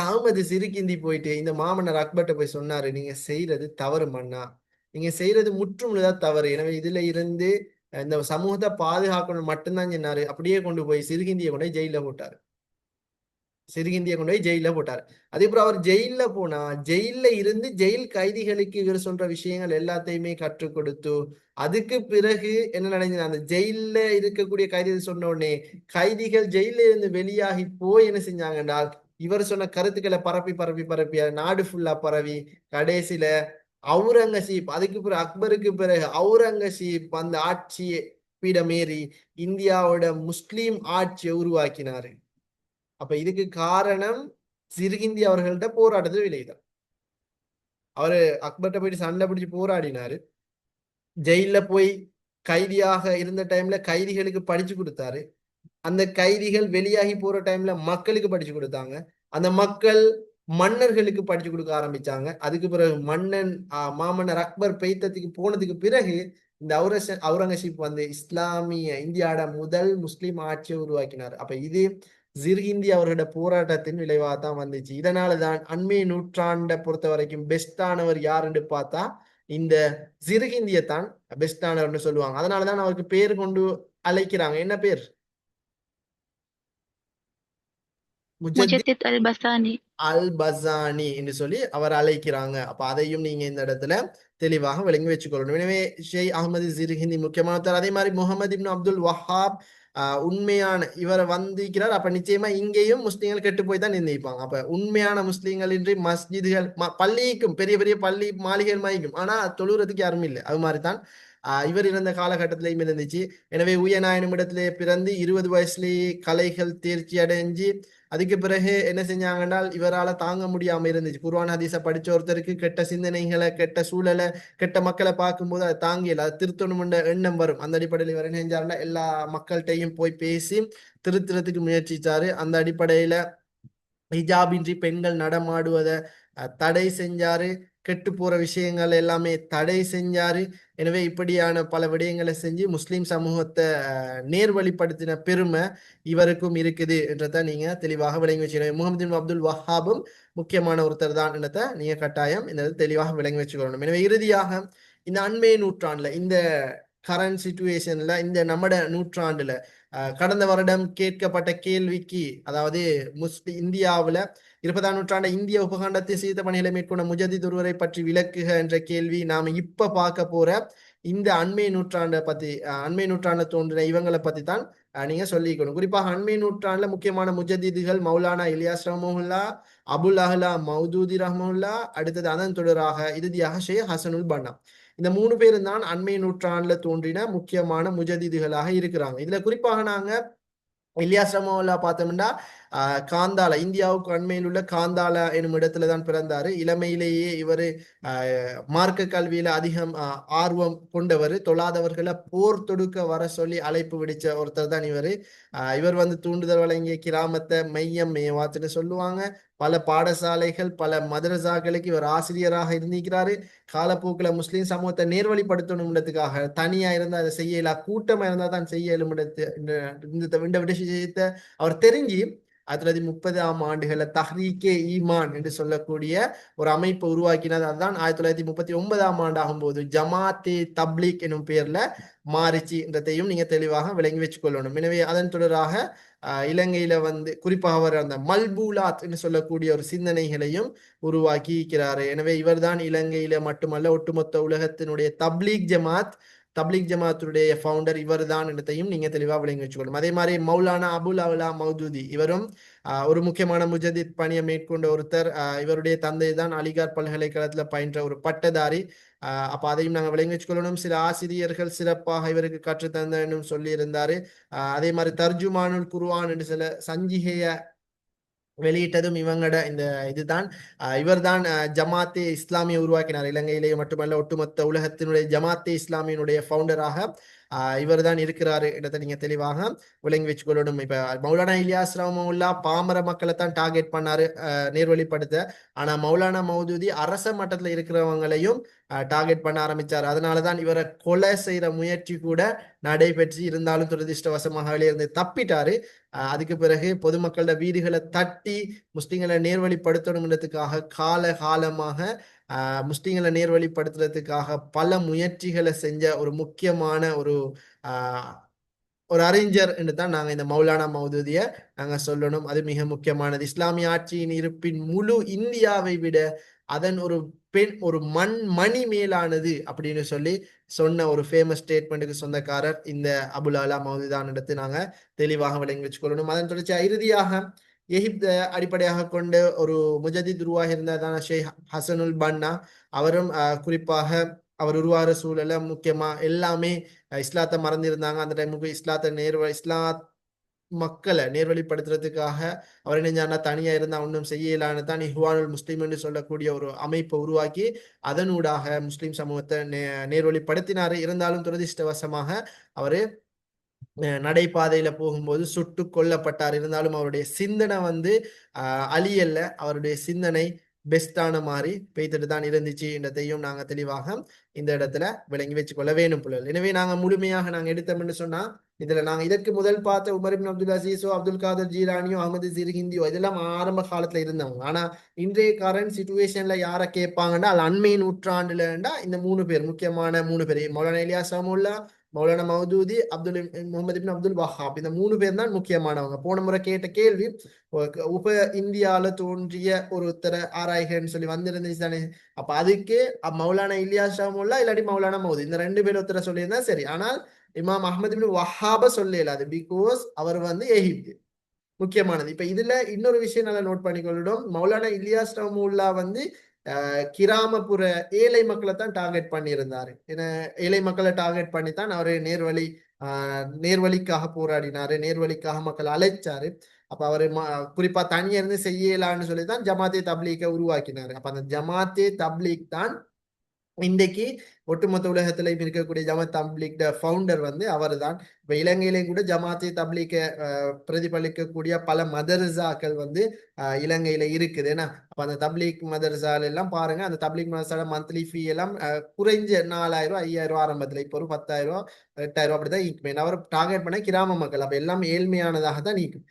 அகமது சிறுகிந்தி போயிட்டு இந்த மாமன்னர் அக்பர்ட்ட போய் சொன்னாரு, நீங்க செய்யறது தவறு மன்னா, நீங்க செய்யறது முற்றுமுழுதான் தவறு. எனவே இதுல இருந்து இந்த சமூகத்தை பாதுகாக்கணும் மட்டும்தான் சொன்னாரு. அப்படியே கொண்டு போய் சிறுகிந்தியை கொண்டு போய் ஜெயில போட்டாரு. அதுக்கப்புறம் அவர் ஜெயில போனா ஜெயில இருந்து ஜெயில் கைதிகளுக்கு இவர் சொல்ற விஷயங்கள் எல்லாத்தையுமே கற்றுக் கொடுத்து அதுக்கு பிறகு என்ன நடந்தது? அந்த ஜெயில இருக்கக்கூடிய கைதிகள் சொன்ன உடனே கைதிகள் ஜெயில இருந்து வெளியாகி போய் என்ன செஞ்சாங்க என்றால் இவர் சொன்ன கருத்துக்களை பரப்பி நாடு ஃபுல்லா பரவி கடைசியில அவுரங்கசீப், அதுக்கு பிறகு அக்பருக்கு பிறகு அவுரங்கசீப் அந்த ஆட்சியை பீடமேறி இந்தியாவோட முஸ்லீம் ஆட்சியை உருவாக்கினாரு. அப்ப இதுக்கு காரணம் சிறுகிந்தி அவர்கள்ட்ட போராட்டத்தில் விளையுதான். அவரு அக்பர்ட்ட போயிட்டு சண்டை பிடிச்சு போராடினாரு. ஜெயில போய் கைதியாக இருந்த டைம்ல கைதிகளுக்கு படிச்சு கொடுத்தாரு. அந்த கைதிகள் வெளியாகி போற டைம்ல மக்களுக்கு படிச்சு கொடுத்தாங்க. அந்த மக்கள் மன்னர்களுக்கு படிச்சு கொடுக்க ஆரம்பிச்சாங்க. அதுக்கு பிறகு மாமன்னர் அக்பர் பெய்தத்துக்கு போனதுக்கு பிறகு இந்த அவுரங்கசீப் வந்து இஸ்லாமிய இந்தியாவோட முதல் முஸ்லீம் ஆட்சியை உருவாக்கினார். அப்ப இது சிறுகிந்தி அவர்களோட போராட்டத்தின் விளைவாக தான் வந்துச்சு. இதனாலதான் அண்மை நூற்றாண்டை பொறுத்த வரைக்கும் பெஸ்டானவர் யாருன்னு பார்த்தா இந்த சிறுகிந்தியை தான் பெஸ்டானவர்னு சொல்லுவாங்க. அதனாலதான் அவருக்கு பேர் கொண்டு அழைக்கிறாங்க. என்ன பேர்? முஜத்தித் அல் பசானி என்று சொல்லி அவர் அழைக்கிறாங்க. அப்ப அதையும் நீங்க இந்த இடத்துல தெளிவாக விளங்கி வச்சுக்கொள்ளணும். எனவே ஷேக் அகமது சிறுகிந்தி முக்கியமானவர். அதே மாதிரி முகமது இப்னு அப்துல் வஹாப் உண்மையான இவரை வந்திருக்கிறார். அப்ப நிச்சயமா இங்கேயும் முஸ்லீம்கள் கெட்டு போய் தான் நிர்ணயிப்பாங்க. அப்ப உண்மையான முஸ்லீம்கள் இன்றி மஸ்ஜிதுகள் பள்ளிக்கும் பெரிய பெரிய பள்ளி மாளிகைகள் மாய்க்கும், ஆனா தொழுறதுக்கு யாரும் இல்லை. அது மாதிரிதான் இவர் இருந்த காலகட்டத்திலையும் இருந்துச்சு. எனவே உயநாயனும் இடத்திலே பிறந்து 20 வயசுலேயே கலைகள் தேர்ச்சி அடைஞ்சு அதுக்கு பிறகு என்ன செஞ்சாங்கன்னா இவரால் தாங்க முடியாம இருந்துச்சு. குர்ஆன் ஹதீஸை படிச்ச ஒருத்தருக்கு கெட்ட சிந்தனைகளை, கெட்ட சூழலை, கெட்ட மக்களை பார்க்கும்போது அதை தாங்கியல, அது திருத்தணும்ன்ற எண்ணம் வரும். அந்த அடிப்படையில் இவர் என்ன செஞ்சாருன்னா எல்லா மக்கள்கிட்டையும் போய் பேசி திருத்துறதுக்கு முயற்சிச்சாரு. அந்த அடிப்படையில ஹிஜாபின்றி பெண்கள் நடமாடுவதை தடை செஞ்சாரு. கெட்டு போற விஷயங்கள் எல்லாமே தடை செஞ்சாரு. எனவே இப்படியான பல விடயங்களை செஞ்சு முஸ்லிம் சமூகத்தை நேர்வழிப்படுத்தின பெருமை இவருக்கும் இருக்குது என்றதை நீங்க தெளிவாக விளங்கி வச்சுக்கணும். முகமது பின் அப்துல் வஹாபும் முக்கியமான ஒருத்தர் தான் என்றதை நீங்க கட்டாயம் இந்த தெளிவாக விளங்கி வச்சுக்கணும். எனவே இறுதியாக இந்த அண்மை நூற்றாண்டுல, இந்த கரண்ட் சிச்சுவேஷன்ல, இந்த நம்மட நூற்றாண்டுல கடந்த வருடம் கேட்கப்பட்ட கேள்விக்கு, அதாவது இந்தியாவுல 20ஆம் நூற்றாண்டு இந்திய உபகண்டத்தை சீர்திருத்த பணிகளை மேற்கொண்ட முஜதித் ஒருவரை பற்றி விளக்குக என்ற கேள்வி நாம இப்ப பார்க்க போற இந்த அண்மை நூற்றாண்டுல தோன்றின இவங்களை பத்தி தான் நீங்க சொல்லிக்கணும். குறிப்பாக அண்மை நூற்றாண்டுல முக்கியமான முஜதிதுகள் மௌலானா இலியாஸ் ரஹ்மத்துல்லாஹ், அபுல் அஹ்லா மௌதூதி ரஹ்மத்துல்லாஹ், அடுத்தது அதன் தொடராக இறுதியாக ஷேக் ஹசனுல் பன்னா. இந்த 3 பேரும் தான் அண்மை நூற்றாண்டுல தோன்றின முக்கியமான முஜதிதுகளாக இருக்கிறாங்க. இதுல குறிப்பாக நாங்க இலியாஸ் ரஹ்மத்துல்லாஹ் பார்த்தோம்னா காந்தாலா, இந்தியாவுக்கு அண்மையில் உள்ள காந்தாலா என்னும் இடத்துல தான் பிறந்தாரு. இளமையிலேயே இவர் மார்க்க கல்வியில அதிகம் ஆர்வம் கொண்டவர். தொழாதவர்களை போர் தொடுக்க வர சொல்லி அழைப்பு விடுச்ச ஒருத்தர் தான் இவர். இவர் தூண்டுதல் வழங்கிய கிராமத்தை மையம் மேவாத்துன்னு சொல்லுவாங்க. பல பாடசாலைகள், பல மதரசாக்களுக்கு இவர் ஆசிரியராக இருந்திருக்கிறாரு. காலப்போக்கில் முஸ்லீம் சமூகத்தை நேர்வழிப்படுத்தணும்ன்றதுக்காக தனியா இருந்தா அதை செய்யல, கூட்டமா இருந்தா தான் செய்யலும் இந்த விஷயத்தை அவர் தெரிஞ்சு 1930ஆம் ஆண்டுகள்ல தஹ்ரீக்கே ஈமான் என்று சொல்லக்கூடிய ஒரு அமைப்பை உருவாக்கினது. அதுதான் 1939ஆம் ஆண்டு ஆகும்போது ஜமாத்தே தப்லீக் எனும் பெயர்ல மாறிச்சு என்றதையும் நீங்க தெளிவாக விளங்கி வச்சுக்கொள்ளணும். எனவே அதன் தொடராக இலங்கையில குறிப்பாக அவர் அந்த மல்பூலாத் என்று சொல்லக்கூடிய ஒரு சிந்தனைகளையும் உருவாக்கி இருக்கிறாரு. எனவே இவர்தான் இலங்கையில மட்டுமல்ல ஒட்டுமொத்த உலகத்தினுடைய தப்லீக் ஜமாத்துடைய ஃபவுண்டர் இவர் தான் இடத்தையும் நீங்க தெளிவா விளங்கி வச்சுக்கணும். அதே மாதிரி மௌலானா அபுல் அஹ்லா மௌதூதி, இவரும் ஒரு முக்கியமான முஜதித் பணியை மேற்கொண்ட ஒருத்தர். இவருடைய தந்தை தான் அலிகார் பல்கலைக்கழகத்துல பயின்ற ஒரு பட்டதாரி. அப்ப அதையும் நாங்க விளங்கி வச்சுக்கொள்ளணும். சில ஆசிரியர்கள் சிறப்பாக இவருக்கு கற்றுத்தந்தன்னு சொல்லி இருந்தாரு. அதே மாதிரி தர்ஜுமானுல் குர்ஆன் என்று சில சஞ்சிகைய வெளியிட்டதும் இவங்கட இதுதான். இவர்தான் ஜமாத்தே இஸ்லாமிய உருவாக்கினார். இலங்கையிலேயே மட்டுமல்ல ஒட்டுமொத்த உலகத்தினுடைய ஜமாத்தே இஸ்லாமியினுடைய ஃபவுண்டராக இவர் தான் இருக்கிறாரு இடத்தை நீங்க தெளிவாக விளங்கி வச்சுக்கொள்ளணும். இப்ப மௌலானா இலியாஸ் ரஹ்மத்துல்லாஹ் பாமர மக்களை தான் டார்கெட் பண்ணாரு நேர்வழிப்படுத்த. ஆனா மௌலானா மௌதூதி அரச மட்டத்துல இருக்கிறவங்களையும் டார்கெட் பண்ண ஆரம்பிச்சார். அதனாலதான் இவரை கொலை செய்யற முயற்சி கூட நடைபெற்று இருந்தாலும் துரதிருஷ்டவசமாக வெளியிருந்து தப்பிட்டாரு. அதுக்கு பிறகு பொதுமக்களோட வீடுகளை தட்டி முஸ்லிம்களை நேர்வழிப்படுத்தணும்ன்றதுக்காக காலமாக முஸ்லிம்களை நேர்வழிப்படுத்துறதுக்காக பல முயற்சிகளை செஞ்ச ஒரு முக்கியமான ஒரு அறிஞர் என்று தான் நாங்க இந்த மௌலானா மௌதூதிய நாங்க சொல்லணும். அது மிக முக்கியமானது. இஸ்லாமிய ஆட்சியின் இருப்பின் முழு இந்தியாவை விட அதன் ஒரு மணி மேலானது அப்படின்னு சொல்லி சொன்ன ஒரு ஃபேமஸ் ஸ்டேட்மெண்ட்டுக்கு சொந்தக்காரர் இந்த அபுல் அஹ்லா மௌதூதான் எடுத்து நாங்க தெளிவாக விளங்கி வச்சுக்கொள்ளணும். அதன் தொடர்ச்சியா இறுதியாக எகிப்தை அடிப்படையாக கொண்டு ஒரு முஜதித் உருவாகி இருந்ததான ஷேக் ஹசனுல் பன்னா, அவரும் குறிப்பாக அவர் உருவாகிற சூழல முக்கியமா எல்லாமே இஸ்லாத்தை மறந்திருந்தாங்க. அந்த டைமுக்கு இஸ்லாத் மக்களை நேர்வழிப்படுத்துறதுக்காக அவர் என்ன தனியா இருந்தா ஒன்றும் செய்யலான்னு தான் இஹ்வானுல் முஸ்லிம் என்று சொல்லக்கூடிய ஒரு அமைப்பை உருவாக்கி அதனூடாக முஸ்லிம் சமூகத்தை நேர்வழிப்படுத்தினாரு. இருந்தாலும் துரதிருஷ்டவசமாக அவரு நடைபாதையில போகும்போது சுட்டு கொல்லப்பட்டார். இருந்தாலும் அவருடைய சிந்தனை அழியல்ல, அவருடைய சிந்தனை பெஸ்டான மாதிரி பெய்துட்டு தான் இருந்துச்சு என்றதையும் நாங்க தெளிவாக இந்த இடத்துல விளங்கி வச்சுக்கொள்ள வேணும் புள்ளல். எனவே நாங்க முழுமையாக நாங்க எடுத்தோம்னு சொன்னா இதுல நாங்க இதற்கு முதல் பார்த்த உமர் இப்னு அப்துல் அசீஸோ, அப்துல் காதர் ஜீலானியோ, அகமது சிர்ஹிந்தியோ இதெல்லாம் ஆரம்ப காலத்துல இருந்தவங்க. ஆனா இன்றைய கரண்ட் சிச்சுவேஷன்ல யாரை கேட்பாங்கன்னா அது அண்மை நூற்றாண்டுலண்டா இந்த 3 பேர், முக்கியமான 3 பேர், மௌலானா இலியாஸ் ரஹ்மத்துல்லாஹ், மௌலானா மௌதூதி, முகமது இப்னு அப்துல் வஹாப், இந்த 3 பேர் தான் முக்கியமானவங்க. போன முறை கேட்ட கேள்வி உப இந்தியால தோன்றிய ஒருத்தரை ஆராய்கன்னு சொல்லி வந்திருந்துச்சு தானே. அப்ப அதுக்கு மௌலானா இலியாஸ் ரஹ்மத்துல்லாஹ் இல்லாட்டி மௌலானா மௌதூதி இந்த 2 பேர் ஒருத்தரை சொல்லியிருந்தா சரி. ஆனால் இமாம் அஹ்மது இப்னு வஹாப சொல்லலாது, பிகாஸ் அவர் எகிப்து முக்கியமானது. இப்ப இதுல இன்னொரு விஷயம் நல்லா நோட் பண்ணிக்கொள்ளணும். மௌலானா இலியாஸ் ரஹ்மத்துல்லாஹ் கிராமப்புற ஏழை மக்களை தான் டார்கெட் பண்ணியிருந்தாரு. ஏன்னா ஏழை மக்களை டார்கெட் பண்ணி தான் அவரு நேர்வழிக்காக போராடினாரு, நேர்வழிக்காக மக்களை அழைச்சாரு. அப்ப அவரு குறிப்பா தனியா இருந்து செய்யலான்னு சொல்லி தான் ஜமாத்தே தப்லீக்கை உருவாக்கினாரு. அப்ப அந்த ஜமாத்தே தப்லீக் தான் இன்றைக்கு ஒட்டுமொத்த உலகத்துல இருக்கக்கூடிய ஜமாத் தப்லீக் ஃபவுண்டர் அவர் தான். இப்ப இலங்கையிலேயும் கூட ஜமாத்தி தப்லீக பிரதிபலிக்கக்கூடிய பல மதரசாக்கள் வந்து இலங்கையில இருக்குது. ஏன்னா அப்ப அந்த தப்லீக் மதரசால எல்லாம் பாருங்க, அந்த தப்லீக் மதரசால மந்த்லி ஃபீ எல்லாம் குறைஞ்ச 4000 5000 ஆரம்பத்துல, இப்போ ஒரு 10,000 8,000 அப்படிதான் இருக்கும். அவர் டார்கெட் பண்ண கிராம மக்கள், அப்ப எல்லாம் ஏழ்மையானதாக தான் நீக்கும்.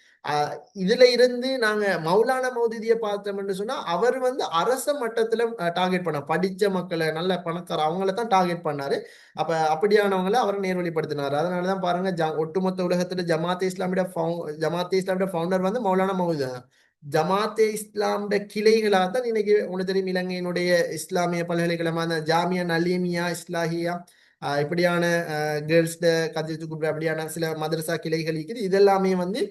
இதுல இருந்து நாங்க மௌலானா மௌதுதியை பார்த்தோம்னு சொன்னா அவர் வந்து அரச மட்டத்துல டார்கெட் பண்ண படிச்ச மக்களை, நல்ல பணக்கார அவங்கள தான் டார்கெட் பண்ணாரு. அப்ப அப்படியானவங்களை அவர் நேர்வழிப்படுத்தினார். அதனாலதான் பாருங்க ஒட்டுமொத்த உலகத்துல ஜமாத்தே இஸ்லாமியோட ஃபவுண்டர் வந்து மௌலானா மௌதுதி தான். ஜமாத்தே இஸ்லாமியோட கிளைகளா தான் இன்னைக்கு உனக்கு தெரியும் இலங்கையினுடைய இஸ்லாமிய பல்கலைக்கழகமான ஜாமியா நலீமியா இஸ்லாஹியா இப்படியான கேர்ள்ஸ் கதிர்த்து குப்ரா அப்படியான சில மதரசா கிளைகள் இருக்குது. இதெல்லாமே வந்து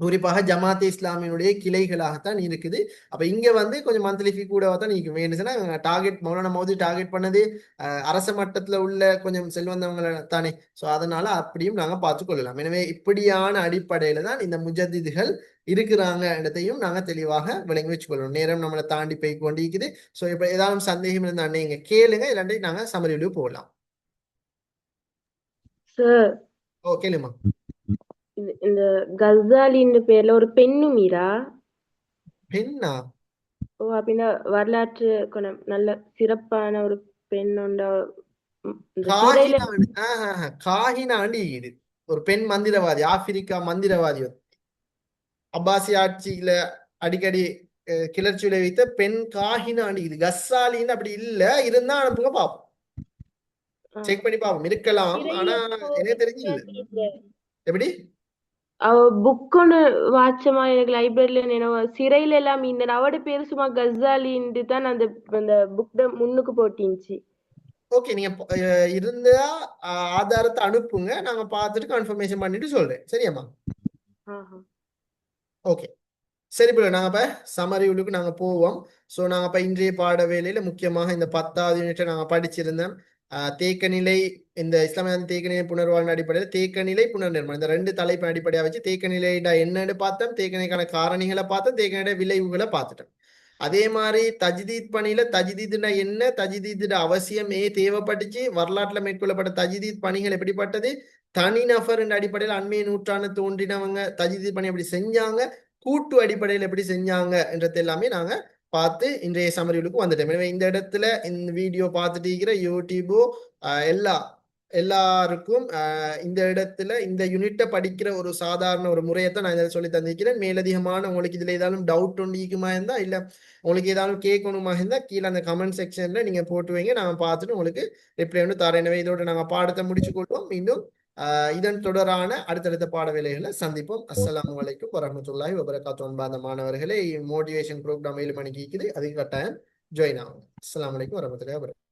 குறிப்பாக ஜமாத்தே இஸ்லாமியினுடைய கிளைகளாகத்தான் இருக்குது. அப்ப இங்க வந்து கொஞ்சம் மந்த்லி ஃபீ கூட தான் நீங்க வேணுச்சுன்னா டார்கெட் மௌலானா மௌதுதி டார்கெட் பண்ணது அரச மட்டத்துல உள்ள கொஞ்சம் செல்வந்தவங்களை தானே. ஸோ அதனால அப்படியும் நாங்க பார்த்து கொள்ளலாம். எனவே இப்படியான அடிப்படையில தான் இந்த முஜத்திதுகள் இருக்கிறாங்கன்றதையும் நாங்க தெளிவாக விளங்கி வச்சுக்கொள்ளணும். நேரம் நம்மளை தாண்டி போய் கொண்டிருக்குது. ஸோ இப்ப ஏதாவது சந்தேகம் இருந்தா நீங்க கேளுங்க, இல்லாண்டி நாங்க சமரிவிலும் போகலாம். சார் ஓ கேளுமா. இந்த கசாலின்னு பேர்ல ஒரு பெண்ணு மீரா. பெண்ணா? ஓ அப்படின்னா வரலாற்று கொஞ்சம் நல்ல சிறப்பான ஒரு பெண்ணோட இந்த சிறையில காஹினாண்டி இது ஒரு பெண் மந்திரவாதி, ஆப்பிரிக்கா மந்திரவாதி, அப்பாசி ஆட்சியில அடிக்கடி கிளர்ச்சி விளைவித்த பெண் காஹினாண்டி இது. கசாலின்னு அப்படி இல்ல, இருந்தா அனுப்புங்க பாப்போம், செக் பண்ணி பாப்போம், இருக்கலாம். ஆனா எனக்கு தெரிஞ்சு இல்ல. எப்படி அவ புக் ஒன்று வாட்சமா எனக்கு லைப்ரரியில நினைவு, சிறையில எல்லாம் இந்த அவட பேரு சும்மா கசாலின்னு தான் அந்த அந்த புக் முன்னுக்கு போட்டிருந்துச்சு. ஓகே, நீங்க இருந்தா ஆதாரத்தை அனுப்புங்க, நாங்க பார்த்துட்டு கன்ஃபர்மேஷன் பண்ணிட்டு சொல்றேன். சரியாம்மா? ஓகே சரி பிள்ளை, நாங்க இப்ப சமரிவுக்கு நாங்க போவோம். ஸோ நாங்க இப்ப இன்றைய பாட வேலையில முக்கியமாக இந்த 10வது யூனிட்டை நாங்க படிச்சிருந்தோம். தேக்கநிலை, இந்த இஸ்லாமிய தேக்கநிலை புனர்வாழ்வு அடிப்படையில் தேக்கநிலை புனர்நிர்மாணம், இந்த 2 தலைப்பு அடிப்படையா வச்சு தேக்கநிலைடா என்னன்னு பார்த்தோம், தேக்கநிலைக்கான காரணிகளை பார்த்தோம், தேக்கநிலை விளைவுகளை பார்த்துட்டோம். அதே மாதிரி தஜ்தீத் பணியில தஜ்தீத்னா என்ன, தஜ்தீத் அவசியம் தேவைப்பட்டுச்சு, வரலாற்றுல மேற்கொள்ளப்பட்ட தஜ்தீத் பணிகள் எப்படிப்பட்டது, தனிநபர் என்ற அடிப்படையில் அண்மைய நூற்றாண்டு தோன்றினவங்க தஜ்தீத் பணி எப்படி செஞ்சாங்க, கூட்டு அடிப்படையில் எப்படி செஞ்சாங்க என்றது எல்லாமே நாங்க பார்த்து இன்றைய சமரிவுக்கு வந்துட்டோம். எனவே இந்த இடத்துல இந்த வீடியோ பார்த்துட்டு இருக்கிற யூடியூபோ எல்லாருக்கும் இந்த இடத்துல இந்த யூனிட்டை படிக்கிற ஒரு சாதாரண ஒரு முறையத்தான் நான் இதில் சொல்லி தந்திருக்கிறேன். மேலதிகமான உங்களுக்கு இதுல ஏதாவது டவுட் ஒன்றிக்குமா இருந்தா, இல்ல உங்களுக்கு ஏதாவது கேட்கணுமா இருந்தா கீழே அந்த கமெண்ட் செக்ஷன்ல நீங்க போட்டு வைங்க, நான் பார்த்துட்டு உங்களுக்கு ரிப்ளை ஒன்று தரேன். எனவே இதோட நாங்க பாடத்தை முடிச்சு கொள்வோம். மீண்டும் இதன் தொடரான அடுத்தடுத்த பாட வேலைகளை சந்திப்போம். அஸ்ஸலாமு அலைக்கும் வரஹ்மத்துல்லாஹி வபரகாத்துஹு. அன்பார்ந்த மாணவர்களே, மோட்டிவேஷன் ப்ரோக்ராம் 7 மணிக்கு இருக்குது, அதுக்கு கட்டாயம் ஜாயின் ஆகும். அஸ்ஸலாமு அலைக்கும் வரஹ்மத்துல்லாஹி வபரகாத்துஹு.